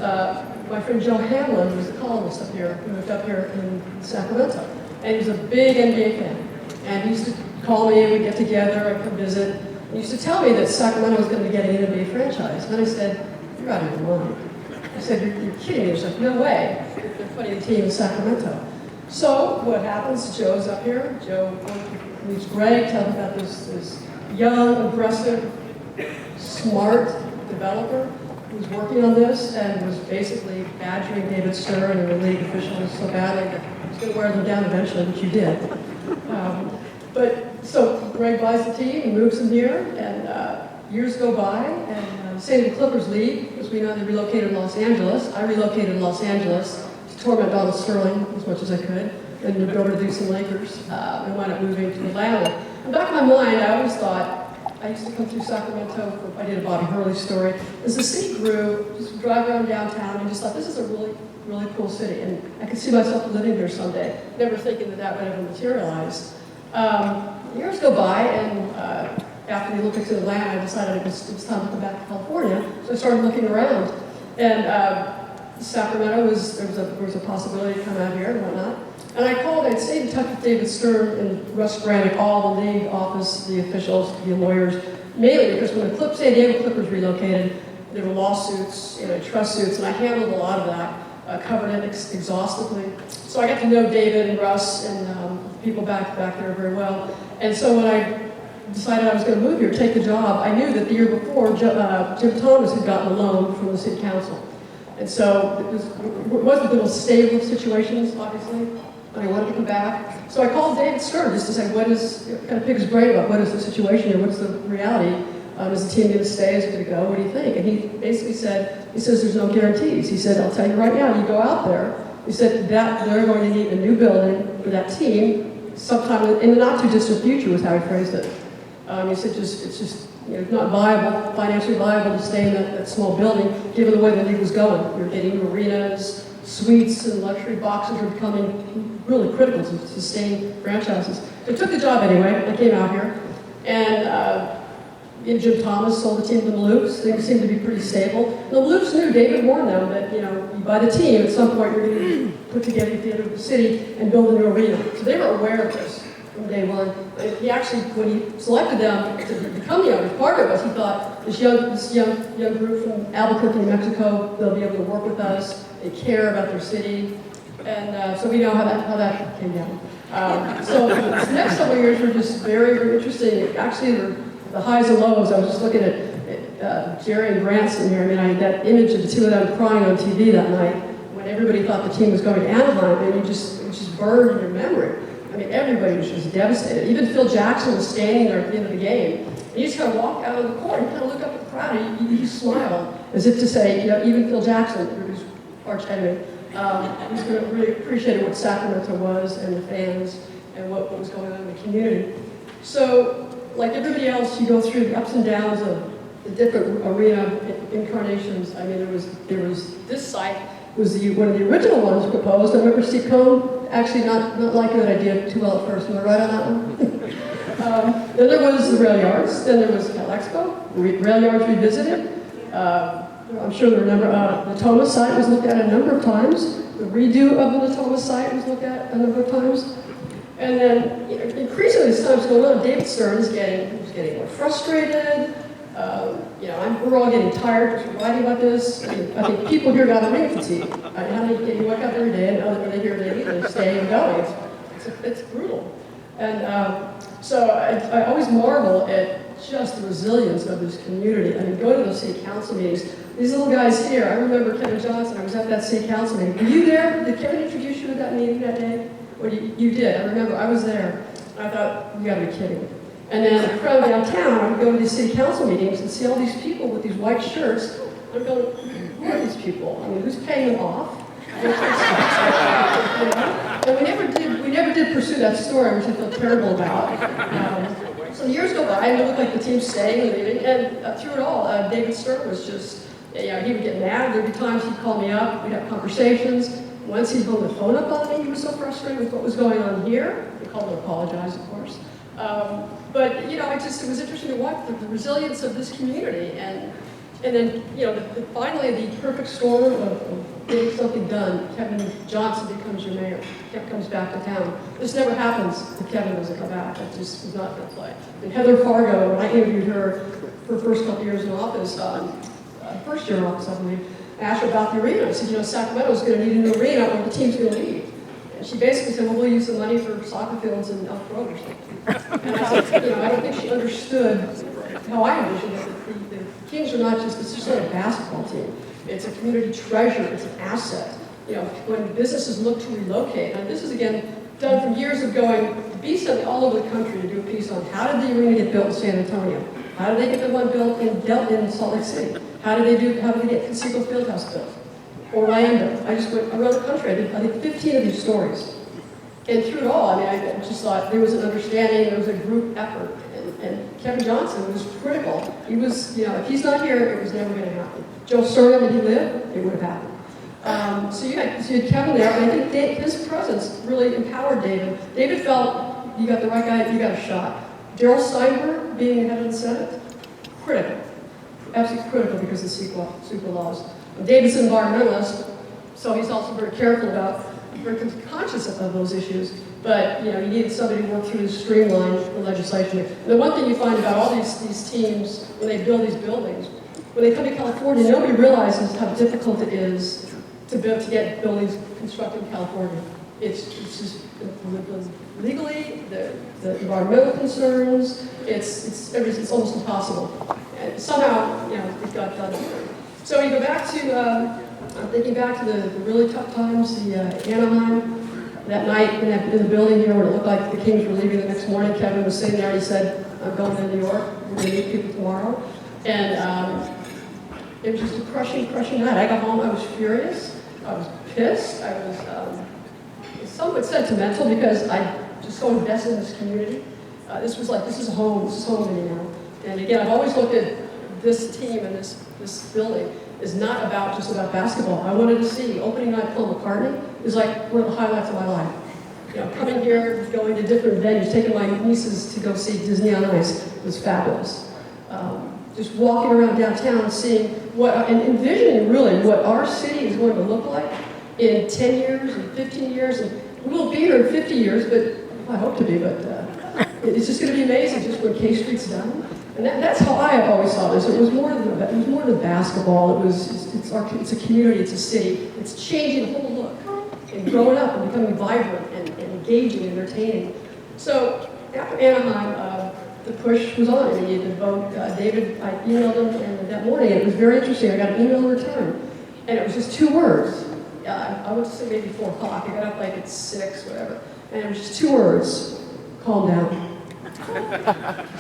my friend Joe Hamlin, who was the columnist up here, who moved up here in Sacramento. And he was a big NBA fan. And he used to call me, and we'd get together, I'd come visit. And he used to tell me that Sacramento was going to get an NBA franchise. And I said, you're out of your mind. I said, you're kidding me. He said, no way. They're putting a team in Sacramento. So what happens, Joe's up here. Joe meets Gregg, tells him about this young, aggressive, smart developer who's working on this and was basically badgering David Stern and the league officials so badly that he was going to wear them down eventually, which he did. So Gregg buys the team and moves them here, and years go by, and San Diego Clippers leave, because we know they relocated to Los Angeles. I relocated to Los Angeles to torment Donald Sterling as much as I could, and moved over to do some Lakers, and wound up moving to Atlanta. And back in my mind, I always thought, I used to come through Sacramento, I did a Bobby Hurley story. As the city grew, just drive around downtown, and just thought, this is a really, really cool city, and I could see myself living here someday, never thinking that would ever materialize. Years go by, and after the Olympics in Atlanta, I decided it was time to come back to California, so I started looking around. And Sacramento, there was a possibility to come out here and whatnot. And I called, I'd stayed in touch with David Stern and Russ Granick, all the league office, the officials, the lawyers, mainly because when the San Diego Clippers relocated, there were lawsuits, trust suits, and I handled a lot of that, covered it exhaustively. So I got to know David and Russ and people back there very well. And so when I decided I was going to move here, take the job, I knew that the year before, Jim Thomas had gotten a loan from the city council. And so it wasn't the most stable of situations, obviously. And I wanted to come back. So I called David Stern just to say, kind of pick his brain about what is the situation here, what's the reality? Is the team going to stay? Is it going to go? What do you think? And he basically said, there's no guarantees. He said, I'll tell you right now, you go out there. He said that they're going to need a new building for that team sometime in the not too distant future was how he phrased it. He said it's just not viable, financially viable to stay in that small building given the way the league was going. You're getting arenas, suites, and luxury boxes are becoming really critical to sustain franchises. So I took the job anyway. I came out here, and Jim Thomas sold the team to the Maloofs. Things seemed to be pretty stable. The Maloofs knew, David warned them that, you buy the team, at some point you're going to put together the theater of the city and build a new arena. So they were aware of this. from day one. And he actually, when he selected them to become the owners, part of it was he thought this young group from Albuquerque, New Mexico, they'll be able to work with us. They care about their city, and so we know how that came down. So the next several years were just very, very interesting. Actually, the highs and lows. I was just looking at Jerry and Grant in here. I mean, that image of the two of them crying on TV that night when everybody thought the team was going to Anaheim, and it just burned in your memory. I mean, everybody was just devastated. Even Phil Jackson was standing there at the end of the game. And you just kind of walk out of the court and kind of look up at the crowd and you smile as if to say, you know, even Phil Jackson, who's arch enemy, was going to really appreciate what Sacramento was and the fans and what was going on in the community. So, like everybody else, you go through the ups and downs of the different arena incarnations. I mean, there was this site was one of the original ones proposed. I remember Steve Cohn actually not liking that idea too well at first. Am I right on that one? Then there was the rail yards. Then there was Cal Expo, rail yards revisited. I'm sure the Natoma site was looked at a number of times. The redo of the Natoma site was looked at a number of times. And then, you know, increasingly as time's going on, David Stern is getting more frustrated. You know, we're all getting tired of writing about this. I think people here got arena fatigue. How do you wake up every day and when they hear they leave, they stay and go. It's brutal. And so I always marvel at just the resilience of this community. I mean, go to those city council meetings. These little guys here, I remember Kevin Johnson, I was at that city council meeting. Were you there? Did Kevin introduce you to that meeting that day? Or you did, I remember, I was there. I thought, you gotta be kidding me. And then from downtown, I would go to these city council meetings and see all these people with these white shirts. I'm going, who are these people? I mean, who's paying them off? And we never did pursue that story, which I feel terrible about. So years go by, and it looked like the team's staying and leaving, and through it all, David Stern was just, you know, he would get mad. There'd be times he'd call me up, we'd have conversations. Once he'd hung the phone up on me, he was so frustrated with what was going on here. He called to apologize, of course. But, you know, it was interesting to watch the resilience of this community. And then, you know, finally the perfect storm of getting something done. Kevin Johnson becomes your mayor. Kevin comes back to town. This never happens if Kevin doesn't come back. That just was not going to play. And Heather Fargo, when I interviewed her for the first couple of years in office, first year in office, I believe, I asked her about the arena. I said, you know, Sacramento's going to need a new arena when the team's going to leave. And she basically said, well, we'll use the money for soccer fields in Elk Grove or something. And I said, you know, I don't think she understood how I envisioned it. The Kings are not just, it's just not a basketball team. It's a community treasure, it's an asset. You know, when businesses look to relocate, and this is again done from years of going to be something all over the country to do a piece on how did the arena get built in San Antonio? How did they get the one built in Salt Lake City? How did they get Conseco Fieldhouse built? Orlando. I just went around the country. I did, I think, 15 of these stories. And through it all, I mean, I just thought there was an understanding, there was a group effort. And Kevin Johnson was critical. He was, you know, if he's not here, it was never going to happen. Joe Sturman, did he live? It would have happened. So you had Kevin there, and I think his presence really empowered David. David felt, you got the right guy, you got a shot. Darrell Steinberg, being head of the Senate, critical. Absolutely critical because of the CEQA laws. David's an environmentalist, so he's also very careful about, very conscious of those issues. But, you know, you needed somebody to work through to streamline the legislation. The one thing you find about all these teams, when they build these buildings, when they come to California, nobody realizes how difficult it is to get buildings constructed in California. It's just legally, the environmental concerns, it's almost impossible. And somehow, you know, it got done. So you go back to, I'm thinking back to the really tough times, the Anaheim, that night in the building here when it looked like the Kings were leaving the next morning. Kevin was sitting there and he said, I'm going to New York, we're going to meet people tomorrow. And it was just a crushing night. I got home, I was furious, I was pissed, I was somewhat sentimental because I just so invested in this community. This is home to me now. And again, I've always looked at this team and this building is not just about basketball. I wanted to see opening night Paul McCartney is like one of the highlights of my life. You know, coming here, going to different venues, taking my nieces to go see Disney on Ice was fabulous. Just walking around downtown, seeing and envisioning really what our city is going to look like in 10 years and 15 years. And we won't be here in 50 years, but I hope to be, but it's just going to be amazing just when K Street's done. And that's how I have always saw this. It was more than basketball. It's a community, it's a city. It's changing the whole look and growing up and becoming vibrant and engaging and entertaining. So after Anaheim, the push was on. I mean, you had to vote. David, I emailed him and that morning, and it was very interesting. I got an email in return, and it was just 2 words. I went to sleep maybe 4 o'clock. I got up like at 6, whatever. And it was just 2 words: calm down.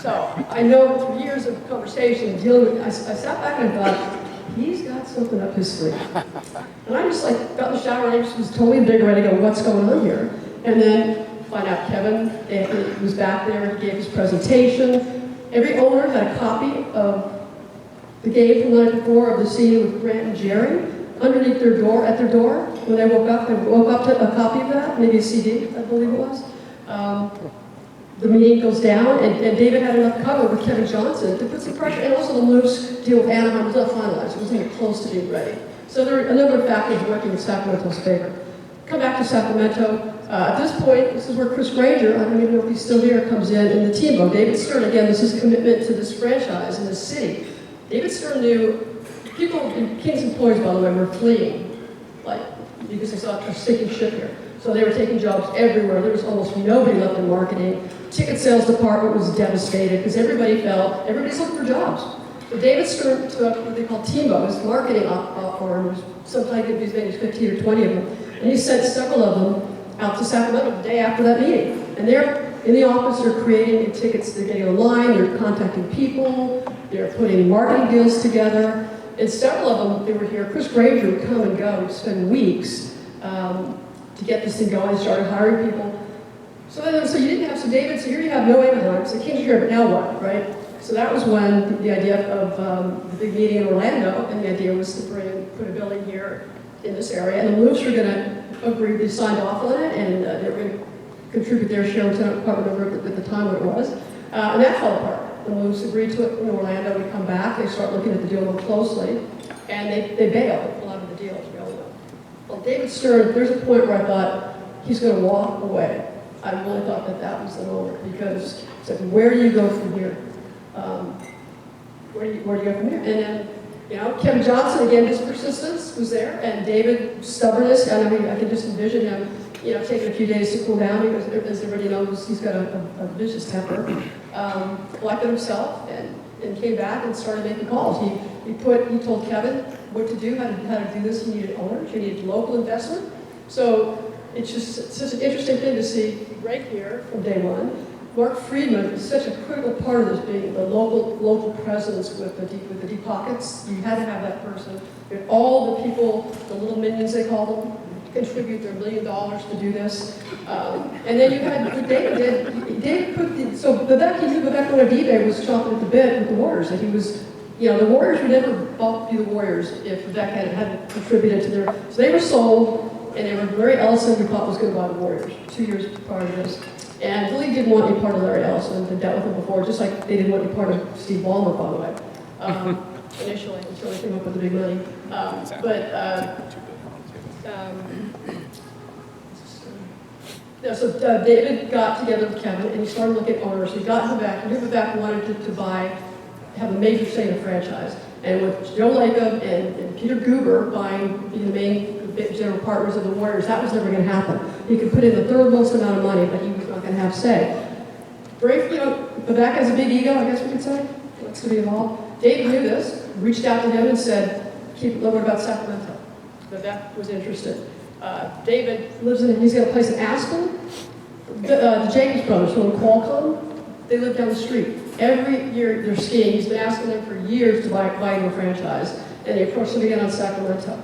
So I know through years of conversation and dealing with, I sat back and thought, he's got something up his sleeve. And I just like got in the shower and I just was totally invigorated, go, what's going on here? And then find out Kevin was back there, he gave his presentation. Every owner had a copy of the game from the night before of the scene with Grant and Jerry underneath their door, at their door. When they woke up to a copy of that, maybe a CD, I believe it was. The meeting goes down, and David had enough cover with Kevin Johnson to put some pressure, and also the Moose deal with Anaheim was not finalized. It wasn't even close to being ready. So there were a number of factors working in Sacramento's favor. Come back to Sacramento. At this point, this is where Chris Granger, I don't even know if he's still here, comes in the team vote. David Stern, again, this is commitment to this franchise in this city. David Stern knew people, King's employees, by the way, were fleeing, like, because they saw a sinking ship here. So they were taking jobs everywhere. There was almost nobody left in marketing. Ticket sales department was devastated because everybody's looking for jobs. So David Stern took what they call TIMBO, his marketing arm, sometimes it could be as many as 15 or 20 of them, and he sent several of them out to Sacramento the day after that meeting. And they're in the office, they're creating tickets, they're getting online, they're contacting people, they're putting marketing deals together. And several of them, they were here. Chris Granger would come and go, would spend weeks to get this thing going, started hiring people. So you didn't have, so David, so here you have no Anaheim, so King's here, but now what, right? So that was when the idea of the big meeting in Orlando, and the idea was to put a building here in this area, and the Moose were going to agree, they signed off on it, and they were going to contribute their share, I don't remember at the time what it was, and that fell apart. The Moose agreed to it in Orlando, we come back, they start looking at the deal more closely, and they bailed, they pulled out of the deal, as we all know. Well, David Stern, there's a point where I thought, he's going to walk away. I really thought that was the moment, because it's like, where do you go from here? Where do you go from here? And then, Kevin Johnson, again, his persistence was there, and David's stubbornness, I mean, I can just envision him, taking a few days to cool down, because as everybody knows, he's got a vicious temper, collected himself, and came back and started making calls. He told Kevin what to do, how to do this. He needed owners, he needed local investment. So it's just such an interesting thing to see right here from day one. Mark Friedman is such a critical part of this, being the local presence with the deep pockets. You had to have that person. You had all the people, the little minions they call them, contribute their $1 million to do this. And then you had what David did. David put so Vivek, he knew Vivek Lukenbill was chomping at the bit with the Warriors. That he was, the Warriors would never be the Warriors if Vivek hadn't contributed to their. So they were sold, and they were Larry Ellison, who thought was going to buy the Warriors 2 years prior to this. And the league didn't want any part of Larry Ellison. They dealt with him before, just like they didn't want any part of Steve Ballmer, by the way, initially, until they came up with the big money. So David got together with Kevin, and he started looking at owners. He got Vivek. He knew Vivek wanted to have a major say in the franchise. And with Joe Lacob and Peter Guber being the main general partners of the Warriors, that was never going to happen. He could put in the third most amount of money, but he was not going to have say. Vivek has a big ego, I guess we could say. Wants to be involved. David knew this, reached out to him and said, what about Sacramento? Vivek was interested. David he's got a place in Aspen. The Jacobs brothers, who own Qualcomm, they live down the street. Every year they're skiing. He's been asking them for years to buy a franchise. And they approached him again on Sacramento.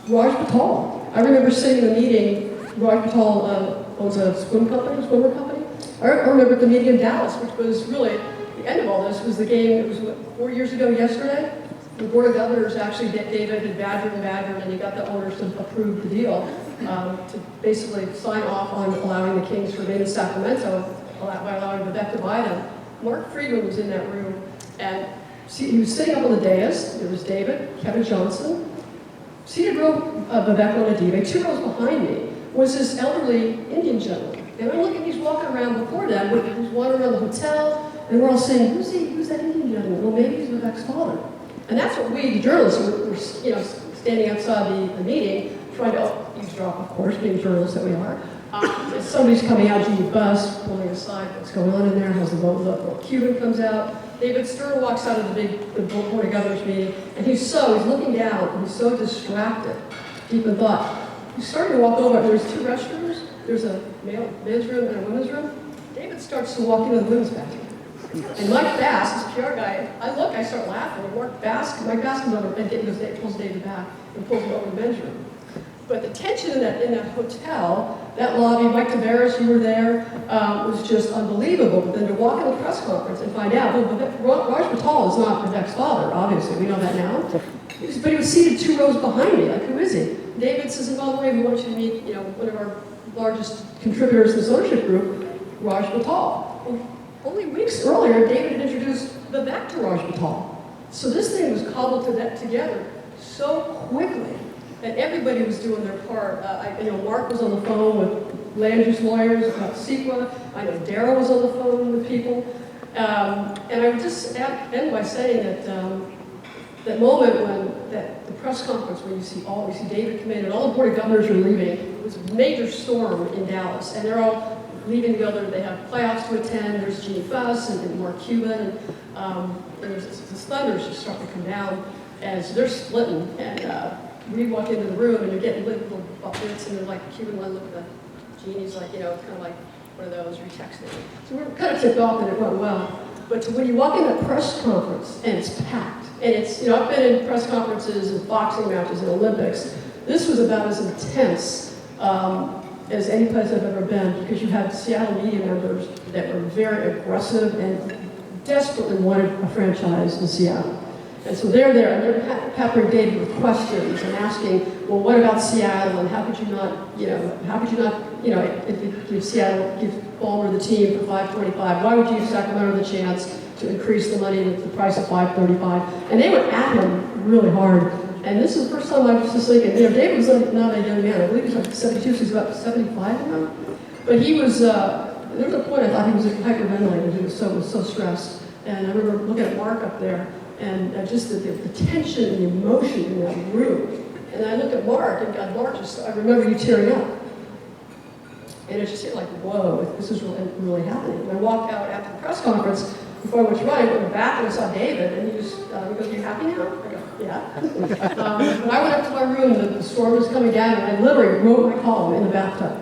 Raj Patel. I remember sitting in the meeting. Raj Patel owns a swimmer company. I remember the meeting in Dallas, which was really the end of all this, was the game. It was 4 years ago yesterday. The Board of Governors actually, David had badgered, and he got the owners to approve the deal to basically sign off on allowing the Kings to remain in Sacramento by allowing Vivek to buy them. Mark Friedman was in that room, and he was sitting up on the dais. There was David, Kevin Johnson. Seated row of Vivek Lukenbill, 2 rows behind me, was this elderly Indian gentleman. And I'm looking, he's walking around before that, he's wandering around the hotel, and we're all saying, who's that Indian gentleman? Well, maybe he's Vivek's father. And that's what we, the journalists, were standing outside the meeting, trying to eavesdrop, of course, being journalists that we are. Somebody's coming out to the bus, pulling aside what's going on in there, has the little Cuban comes out. David Stern walks out of the Board of Governors meeting, and he's looking down, and he's so distracted, deep in thought. He's starting to walk over, and there's two restrooms. There's a men's room and a women's room. David starts to walk into the women's bathroom. And Mike Bass, this PR guy, I start laughing. And Mike Bass comes over and pulls David back and pulls him over to the men's room. But the tension in that hotel, that lobby, Mike Tavares, you were there, was just unbelievable. But then to walk in the press conference and find out, well, Raj Patel is not Vivek's father, obviously, we know that now. But he was seated 2 rows behind me, like, who is he? David says, and by the way, we want you to meet, one of our largest contributors in this ownership group, Raj Patel. Well, only weeks earlier, David had introduced Vivek to Raj Patel. So this thing was cobbled together so quickly. And everybody was doing their part. Mark was on the phone with land use lawyers about CEQA. I know Darryl was on the phone with people. And I would just end by saying that that moment when the press conference when you see David come in and all the Board of Governors are leaving. It was a major storm in Dallas, and they're all leaving together. They have playoffs to attend. There's Jeannie Fuss and Mark Cuban, and there's this thunders just starting to come down as they're splitting. And we walk into the room and you're getting little buckets, and they're like, Cuban one look at the Jeannie's like, it's kind of like one of those retexting. So we're kind of tipped off that it went well. But when you walk in a press conference and it's packed, and it's, I've been in press conferences and boxing matches and Olympics. This was about as intense as any place I've ever been, because you had Seattle media members that were very aggressive and desperately wanted a franchise in Seattle. And so they're there, and they're peppering David with questions and asking, well, what about Seattle, and how could you not, give Seattle, give Ballmer the team for $525? Why would you give Sacramento the chance to increase the money, the price of $535? And they were at him really hard. And this is the first time I was just thinking, David was not a young man. I believe he was like 72, so he's about 75 now. But he was, there was a point I thought he was hyperventilating. He was so stressed. And I remember looking at Mark up there, and just the tension and the emotion in that room. And I looked at Mark, and God, Mark I remember you tearing up. And it just seemed like, whoa, this is really happening. And I walked out after the press conference, before I went to run, I went back and I saw David, and he goes, you happy now? I go, yeah. When I went up to my room, the storm was coming down, and I literally wrote my column in the bathtub.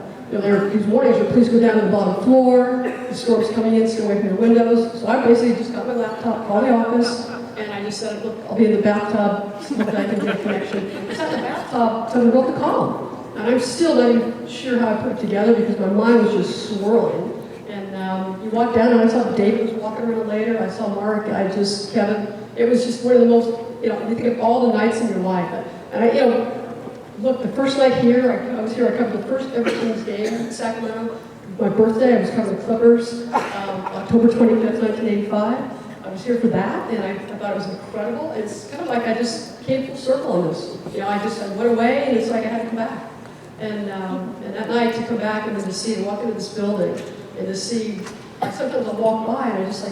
These warnings are, please go down to the bottom floor, the storm's coming in, stay away from your windows. So I basically just got my laptop, called the office, and I just said, look, I'll be in the bathtub, see if I can get a connection. I sat in the bathtub, so I wrote the column. And I'm still not even sure how I put it together, because my mind was just swirling. And you walk down, and I saw David was walking around later. I saw Mark. Kevin. It was just one of the most, you think of all the nights in your life. And look, the first night here, I was here. I covered the first ever Kings game in Sacramento. My birthday, I was covering the Clippers, October 25th, 1985. I was here for that, and I thought it was incredible. It's kind of like I just came full circle on this. I went away, and it's like I had to come back. And that night to come back and then to walk into this building and to see, sometimes I'll walk by and I just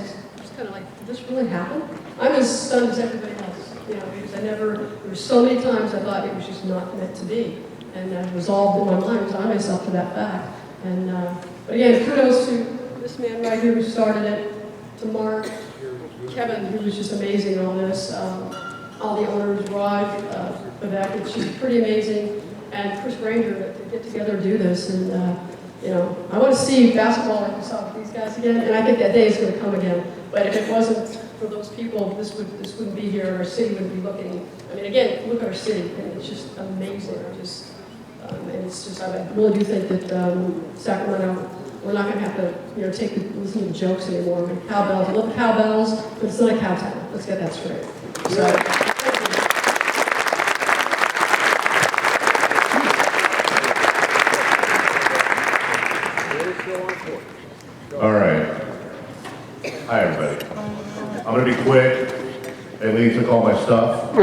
kind of like, did this really happen? I'm as stunned as everybody else, because there were so many times I thought it was just not meant to be. And I resolved in my mind, resign myself to that fact. And, but again, kudos to this man right here who started it, to Mark, Kevin, who was just amazing in all this, all the owners, Raj, Vivek, it's just pretty amazing. And Chris Granger to get together and do this. And, I want to see basketball like we saw with these guys again. And I think that day is going to come again. But if it wasn't for those people, this wouldn't be here. Our city wouldn't be looking. I mean, again, look at our city. And it's just amazing. And it's just, I really do think that Sacramento, we're not going to have to, listen to the jokes anymore. Cowbells, I love the cowbells, but it's not a cowtown. Let's get that straight. So. All right. Hi, everybody. I'm going to be quick. Ailene took all my stuff.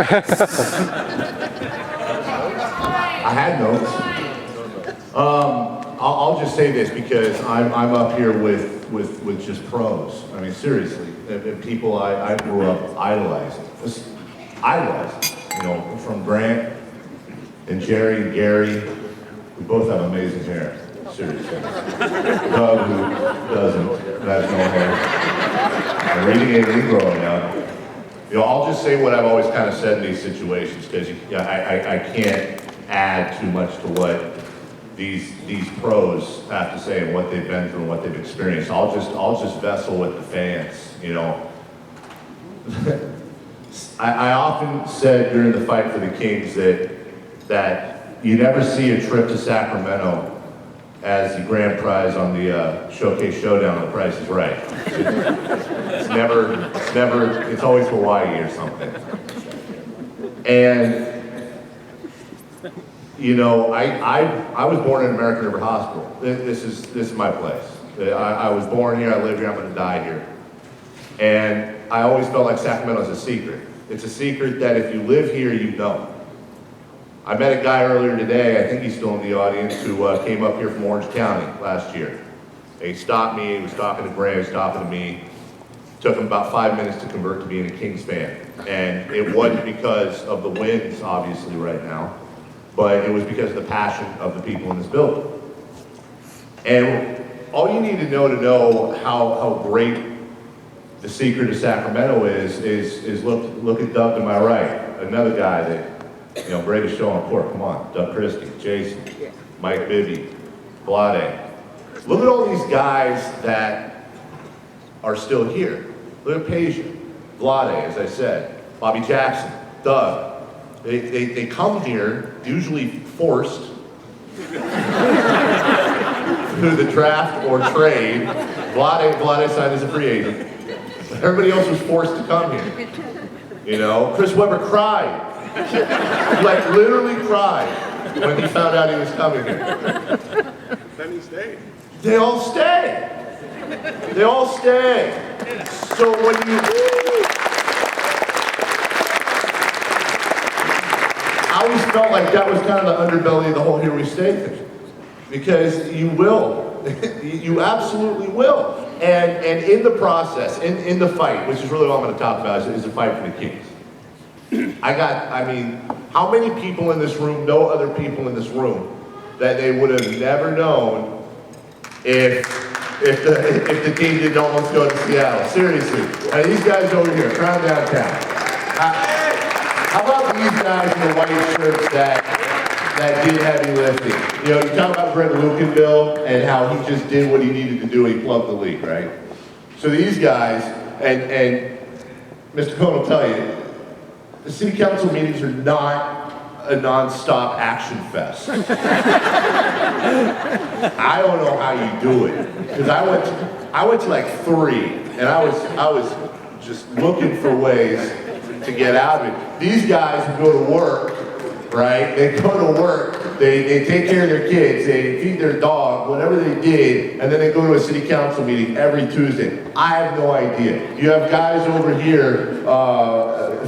I had notes. I'll just say this because I'm up here with just pros. I mean, seriously, and people I grew up idolizing. You know, from Grant and Jerry and Gary, we both have amazing hair. Seriously. Doug, who doesn't, has no hair. I'm reading Ailene growing up. You know, I'll just say what I've always kind of said in these situations because I can't add too much to what these pros have to say and what they've been through and what they've experienced. I'll just vessel with the fans, you know. I often said during the fight for the Kings that you never see a trip to Sacramento as the grand prize on the Showcase Showdown. The Price is Right. It's always Hawaii or something. And you know, I was born in American River Hospital. This is my place. I was born here. I live here. I'm going to die here. And I always felt like Sacramento's a secret. It's a secret that if you live here, you know. I met a guy earlier today, I think he's still in the audience, who came up here from Orange County last year. He stopped me, he was talking to Grant, he was talking to me. Took him about 5 minutes to convert to being a Kings fan. And it wasn't because of the wins, obviously, right now, but it was because of the passion of the people in this building. And all you need to know how great the secret of Sacramento is look at Doug to my right, another guy that, you know, greatest show on court. Come on, Doug Christie, Jason, Mike Bibby, Vlade. Look at all these guys that are still here. Look at Peja, Vlade, as I said, Bobby Jackson, Doug. They come here, usually forced, through the draft or trade. Vlade signed as a free agent. Everybody else was forced to come here. You know, Chris Webber cried. Like literally cried when he found out he was coming here. Then he stayed. They all stay. They all stay. So when you, I always felt like that was kind of the underbelly of the whole Here We Stay thing, because you will, you absolutely will. And in the process, in the fight, which is really what I'm going to talk about, is the fight for the Kings. I mean, how many people in this room know other people in this room that they would have never known if the team didn't almost go to Seattle? Seriously. And these guys over here, Crown Downtown. How about these guys in the white shirts that did heavy lifting? You know, you talk about Gregg Lukenbill and how he just did what he needed to do and he plugged the league, right? So these guys, and Mr. Cohn will tell you, the city council meetings are not a non-stop action fest. I don't know how you do it, because I went to like 3, and I was just looking for ways to get out of it. These guys who go to work, right? They go to work, they take care of their kids, they feed their dog, whatever they did, and then they go to a city council meeting every Tuesday. I have no idea. You have guys over here,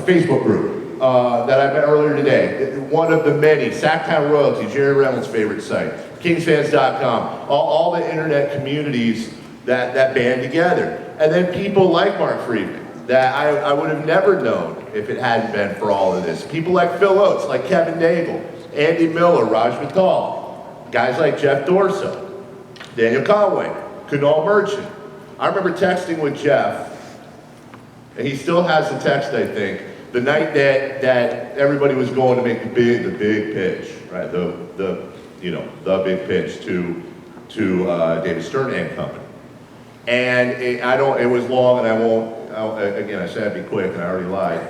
Facebook group that I met earlier today. One of the many, Sacktown Royalty, Jerry Reynolds' favorite site, kingsfans.com, all the internet communities that band together. And then people like Mark Friedman that I would have never known if it hadn't been for all of this. People like Phil Oates, like Kevin Nagel, Andy Miller, Raj Mittal, guys like Jeff Dorso, Daniel Conway, Kunal Merchant. I remember texting with Jeff, and he still has the text, I think, the night that everybody was going to make the big pitch, right? The big pitch to David Stern and company. And it was long, and again, I said I'd be quick, and I already lied.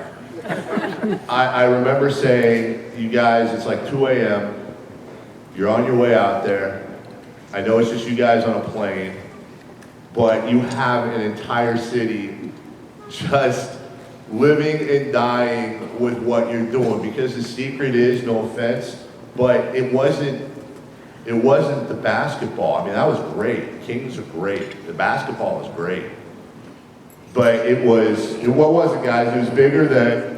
I remember saying, you guys, it's like 2 a.m., you're on your way out there. I know it's just you guys on a plane, but you have an entire city just living and dying with what you're doing, because the secret is, no offense, but it wasn't the basketball. I mean, that was great. Kings are great. The basketball was great. But what was it, guys? It was bigger than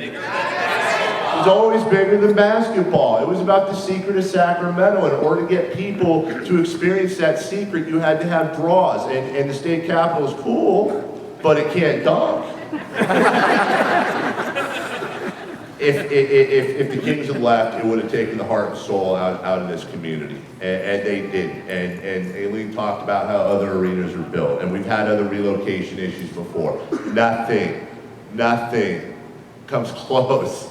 was always bigger than basketball. It was about the secret of Sacramento. In order to get people to experience that secret, you had to have draws. And the state capitol is cool, but it can't dunk. If the Kings had left, it would have taken the heart and soul out of this community, and they didn't. And Ailene talked about how other arenas are built, and we've had other relocation issues before. Nothing comes close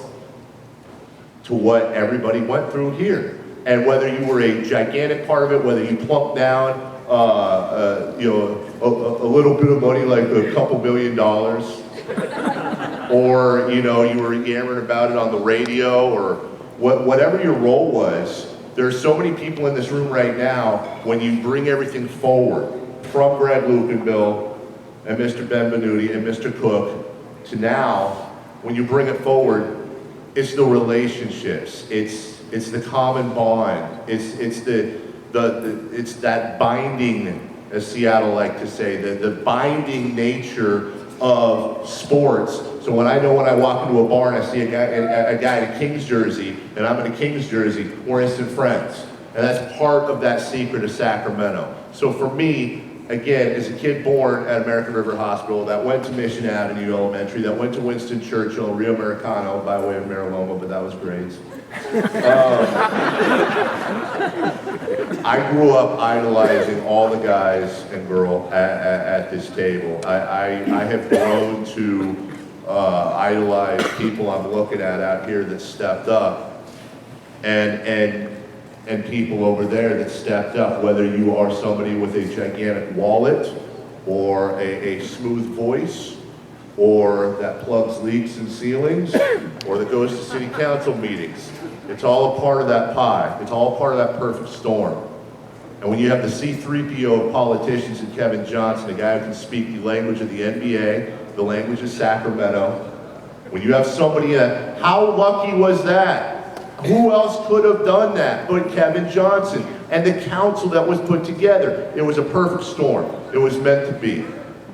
to what everybody went through here. And whether you were a gigantic part of it, whether you plunked down, a little bit of money, like a couple $1 billion. Or, you were yammering about it on the radio, or whatever your role was. There are so many people in this room right now, when you bring everything forward, from Gregg Lukenbill and Mr. Benvenuti and Mr. Cook, to now, when you bring it forward, it's the relationships, it's the common bond, it's that binding, as Seattle like to say, the binding nature of sports. So when I walk into a bar and I see a guy in a Kings jersey, and I'm in a Kings jersey, we're instant friends. And that's part of that secret of Sacramento. So for me, again, as a kid born at American River Hospital, that went to Mission Avenue Elementary, that went to Winston Churchill, Rio Americano, by way of Mariloma, but that was grades. I grew up idolizing all the guys and girls at this table. I have grown to idolize people I'm looking at out here that stepped up, and people over there that stepped up, whether you are somebody with a gigantic wallet, or a smooth voice, or that plugs leaks and ceilings, or that goes to city council meetings. It's all a part of that pie. It's all part of that perfect storm. And when you have the C-3PO of politicians and Kevin Johnson, a guy who can speak the language of the NBA, the language of Sacramento, when you have somebody how lucky was that? Who else could have done that but Kevin Johnson and the council that was put together? It was a perfect storm. It was meant to be.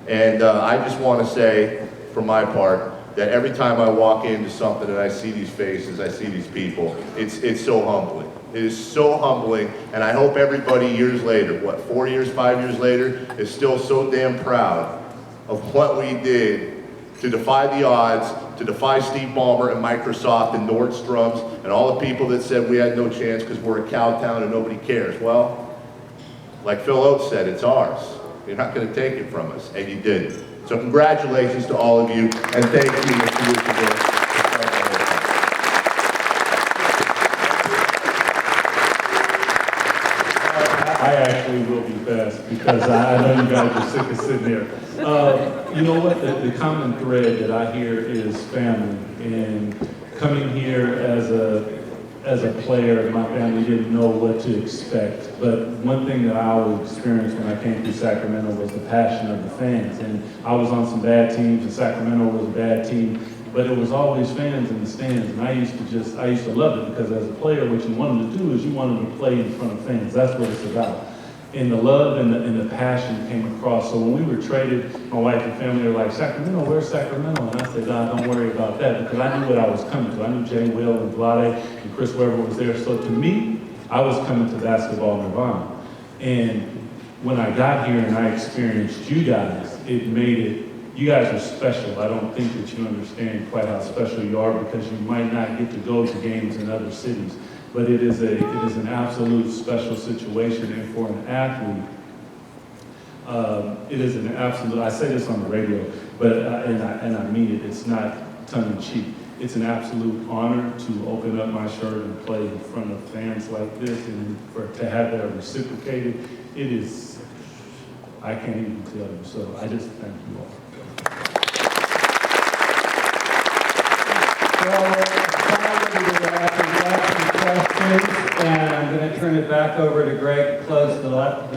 And I just want to say, for my part, that every time I walk into something and I see these faces, I see these people, it's so humbling. It is so humbling, and I hope everybody years later, 4 years, 5 years later, is still so damn proud of what we did to defy the odds, to defy Steve Ballmer and Microsoft and Nordstrom's and all the people that said we had no chance because we're a cow town and nobody cares. Well, like Phil Oates said, it's ours. You're not going to take it from us, and you did. So congratulations to all of you, and thank you, Mr. Lukenbill. I actually will be fast because I know you guys are sick of sitting there. You know what? The common thread that I hear is family. And coming here as a player, my family didn't know what to expect. But one thing that I always experienced when I came to Sacramento was the passion of the fans. And I was on some bad teams, and Sacramento was a bad team. But it was always fans in the stands, and I used to love it, because as a player, what you wanted to do is you wanted to play in front of fans. That's what it's about. And the love and the passion came across. So when we were traded, my wife and family were like, Sacramento, where's Sacramento? And I said, don't worry about that, because I knew what I was coming to. I knew Jay Will and Vlade and Chris Webber was there. So to me, I was coming to basketball nirvana. And when I got here and I experienced you guys, it made it. You guys are special. I don't think that you understand quite how special you are, because you might not get to go to games in other cities. But it is an absolute special situation, and for an athlete, it is an absolute. I say this on the radio, but and I mean it. It's not tongue-in-cheek. It's an absolute honor to open up my shirt and play in front of fans like this, and to have that reciprocated. It is. I can't even tell you. So I just thank you all. And I'm going to turn it back over to Greg to close the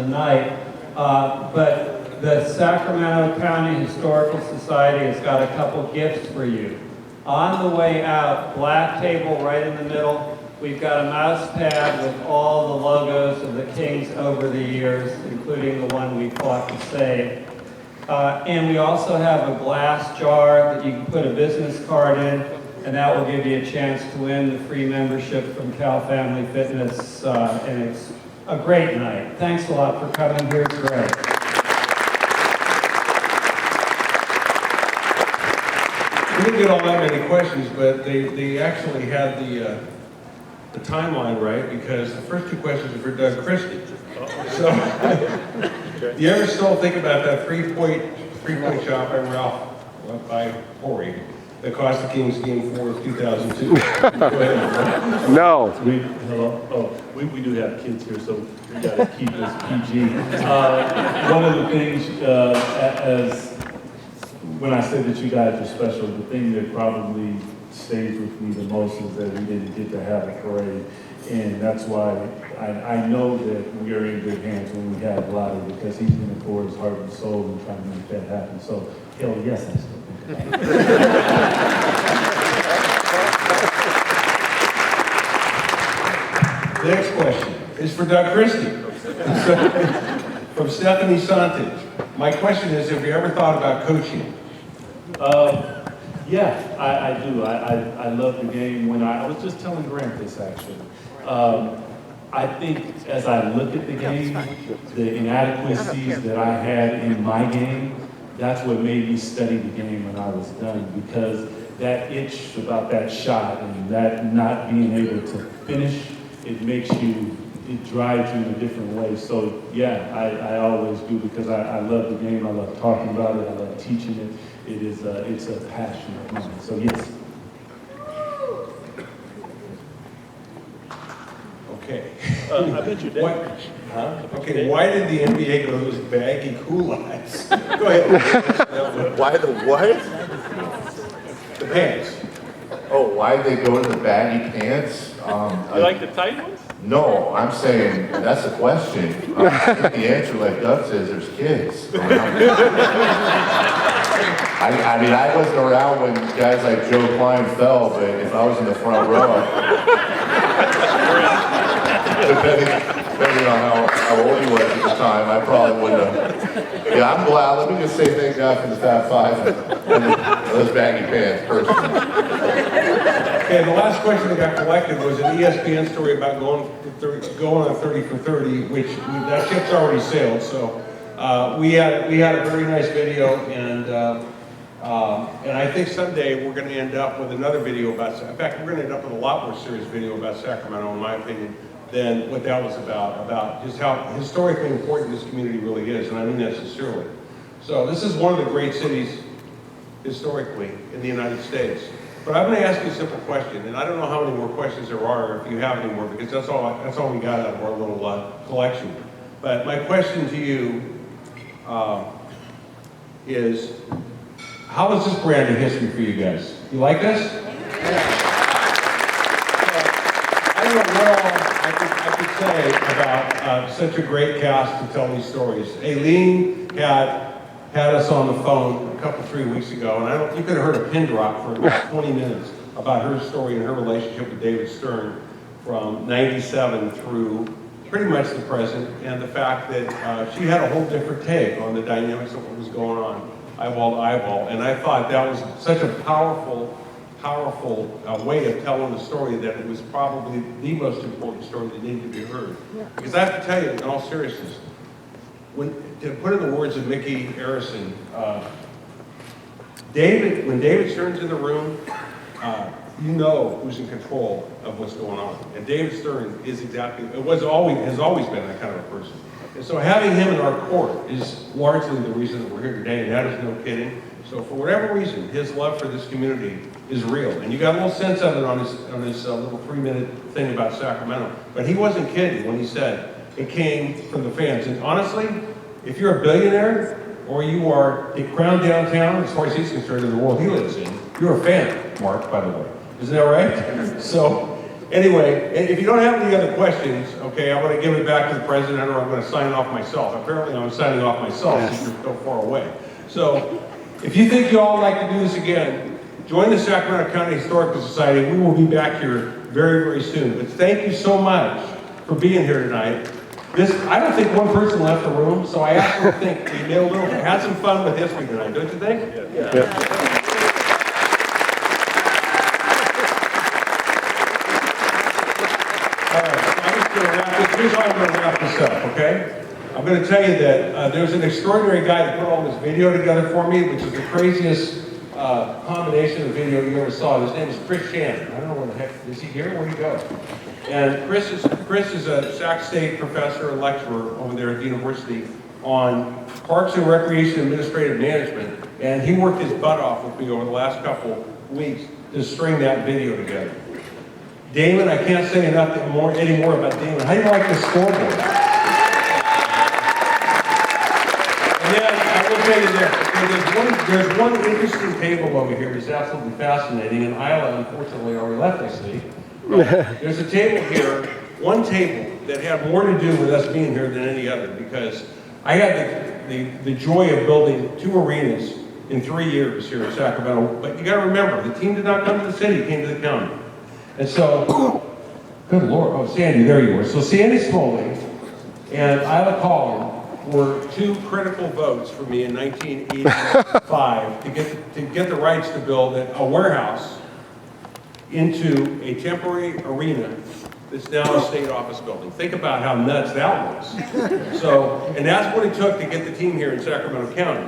night. But the Sacramento County Historical Society has got a couple gifts for you. On the way out, black table right in the middle, we've got a mouse pad with all the logos of the Kings over the years, including the one we fought to save. And we also have a glass jar that you can put a business card in. and that will give you a chance to win the free membership from Cal Family Fitness, and it's a great night. Thanks a lot for coming here, Greg. We didn't get all that many questions, but they actually had the timeline right, because the first two questions are for Doug Christie. So, do you ever still think about that three-point shot by Ralph by Horry that cost the Kings Game 4 of 2002? No. We do have kids here, so we got to keep this PG. One of the things, as when I said that you guys are special, the thing that probably stays with me the most is that we didn't get to have a parade. And that's why I know that we are in good hands when we have Lottie, because he's going to pour his heart and soul and try to make that happen. So, hell yes, I still think The next question is for Doug Christie. From Stephanie Santage. My question is, have you ever thought about coaching? Yeah, I do. I love the game. When I was just telling Grant this actually. I think as I look at the game, the inadequacies that I had in my game, that's what made me study the game when I was done, because that itch about that shot and that not being able to finish, it drives you in a different way. So yeah, I always do, because I love the game. I love talking about it. I love teaching it. It's a passion of mine. So yes. Okay. I bet you did. Okay, why did the NBA go to those baggy culottes? Go ahead. Why the what? The pants. Oh, why did they go to the baggy pants? You like the tight ones? No, I'm saying, that's the question. I think the answer, like Doug says, there's kids around. I mean, I wasn't around when guys like Joe Klein fell, but if I was in the front row, depending on how old he was at the time, I probably wouldn't have. Yeah, I'm glad. Let me just say thank God for the Fab Five and those baggy pants, personally. Okay, the last question that got collected was an ESPN story about going on 30 for 30, which that ship's already sailed. So we had a very nice video, and I think someday we're going to end up with another video about. In fact, we're going to end up with a lot more serious video about Sacramento, in my opinion, than what that was about just how historically important this community really is, and I mean that sincerely. So this is one of the great cities historically in the United States. But I'm going to ask you a simple question, and I don't know how many more questions there are, if you have any more, because that's all we got out of our little collection. But my question to you is, how is this brand of history for you guys? You like this? I don't know what all I could say about such a great cast to tell these stories. Ailene had us on the phone a 3 weeks ago, and you could have heard a pin drop for about 20 minutes about her story and her relationship with David Stern from '97 through pretty much the present, and the fact that she had a whole different take on the dynamics of what was going on, eyeball to eyeball. And I thought that was such a powerful way of telling the story that it was probably the most important story that needed to be heard. Because I have to tell you, in all seriousness, to put in the words of Mickey Arison, when David Stern's in the room, you know who's in control of what's going on. And David Stern has always been that kind of a person. And so having him in our court is largely the reason that we're here today, and that is no kidding. So for whatever reason, his love for this community is real. And you got a little sense of it on this little 3-minute thing about Sacramento. But he wasn't kidding when he said it came from the fans. And honestly, if you're a billionaire, or you are the crown downtown, as far as he's concerned, in the world he lives in, you're a fan, Mark, by the way. Isn't that right? So, anyway, if you don't have any other questions, okay, I'm going to give it back to the president, or I'm going to sign off myself. Apparently, I'm signing off myself since you're so far away. So, if you think you all like to do this again, join the Sacramento County Historical Society. We will be back here very, very soon. But thank you so much for being here tonight. I don't think one person left the room, so I asked them to think we had some fun with history tonight, don't you think? Yeah. I'm just going to wrap this. Here's how I'm going to wrap this up, okay? I'm going to tell you that there's an extraordinary guy that put all this video together for me, which is the craziest combination of video you ever saw. His name is Chris Shannon. I don't know where the heck, is he here? Where'd he go? And Chris is a Sac State professor and lecturer over there at the university on Parks and Recreation Administrative Management. And he worked his butt off with me over the last couple weeks to string that video together. Damon, I can't say enough anymore about Damon. How do you like the scoreboard? And then I will tell you there's one interesting table over here that's absolutely fascinating, and Isla unfortunately already left, I see. There's a table here, one table that had more to do with us being here than any other, because I had the joy of building 2 arenas in 3 years here in Sacramento. But you got to remember, the team did not come to the city, it came to the county. And so, good Lord, oh, Sandy, there you were. So Sandy Smoley and Isla Collin were 2 critical votes for me in 1985 to get the rights to build a warehouse into a temporary arena that's now a state office building. Think about how nuts that was. So, and that's what it took to get the team here in Sacramento County.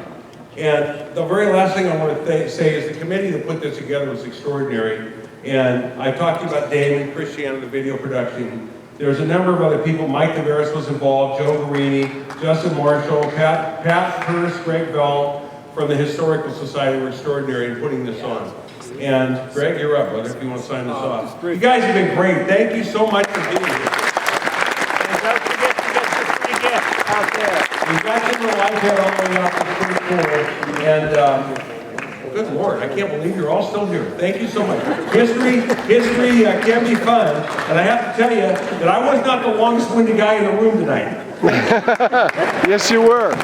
And the very last thing I want to say is the committee that put this together was extraordinary. And I talked to you about Damon, Chris Shannon, the video production. There's a number of other people. Mike Tavares was involved, Joe Guarini, Justin Marshall, Pat Curtis, Greg Bell from the Historical Society were extraordinary in putting this on. And Greg, you're up, brother, if you want to sign this off. You guys have been great. Thank you so much for being here. And don't forget to get the free gift out there. We've got you in the light here all the way up. It's pretty cool. And good Lord, I can't believe you're all still here. Thank you so much. History can be fun. And I have to tell you that I was not the longest-winded guy in the room tonight. Yes, you were.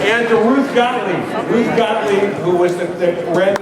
And to Ruth Gottlieb, who was the ran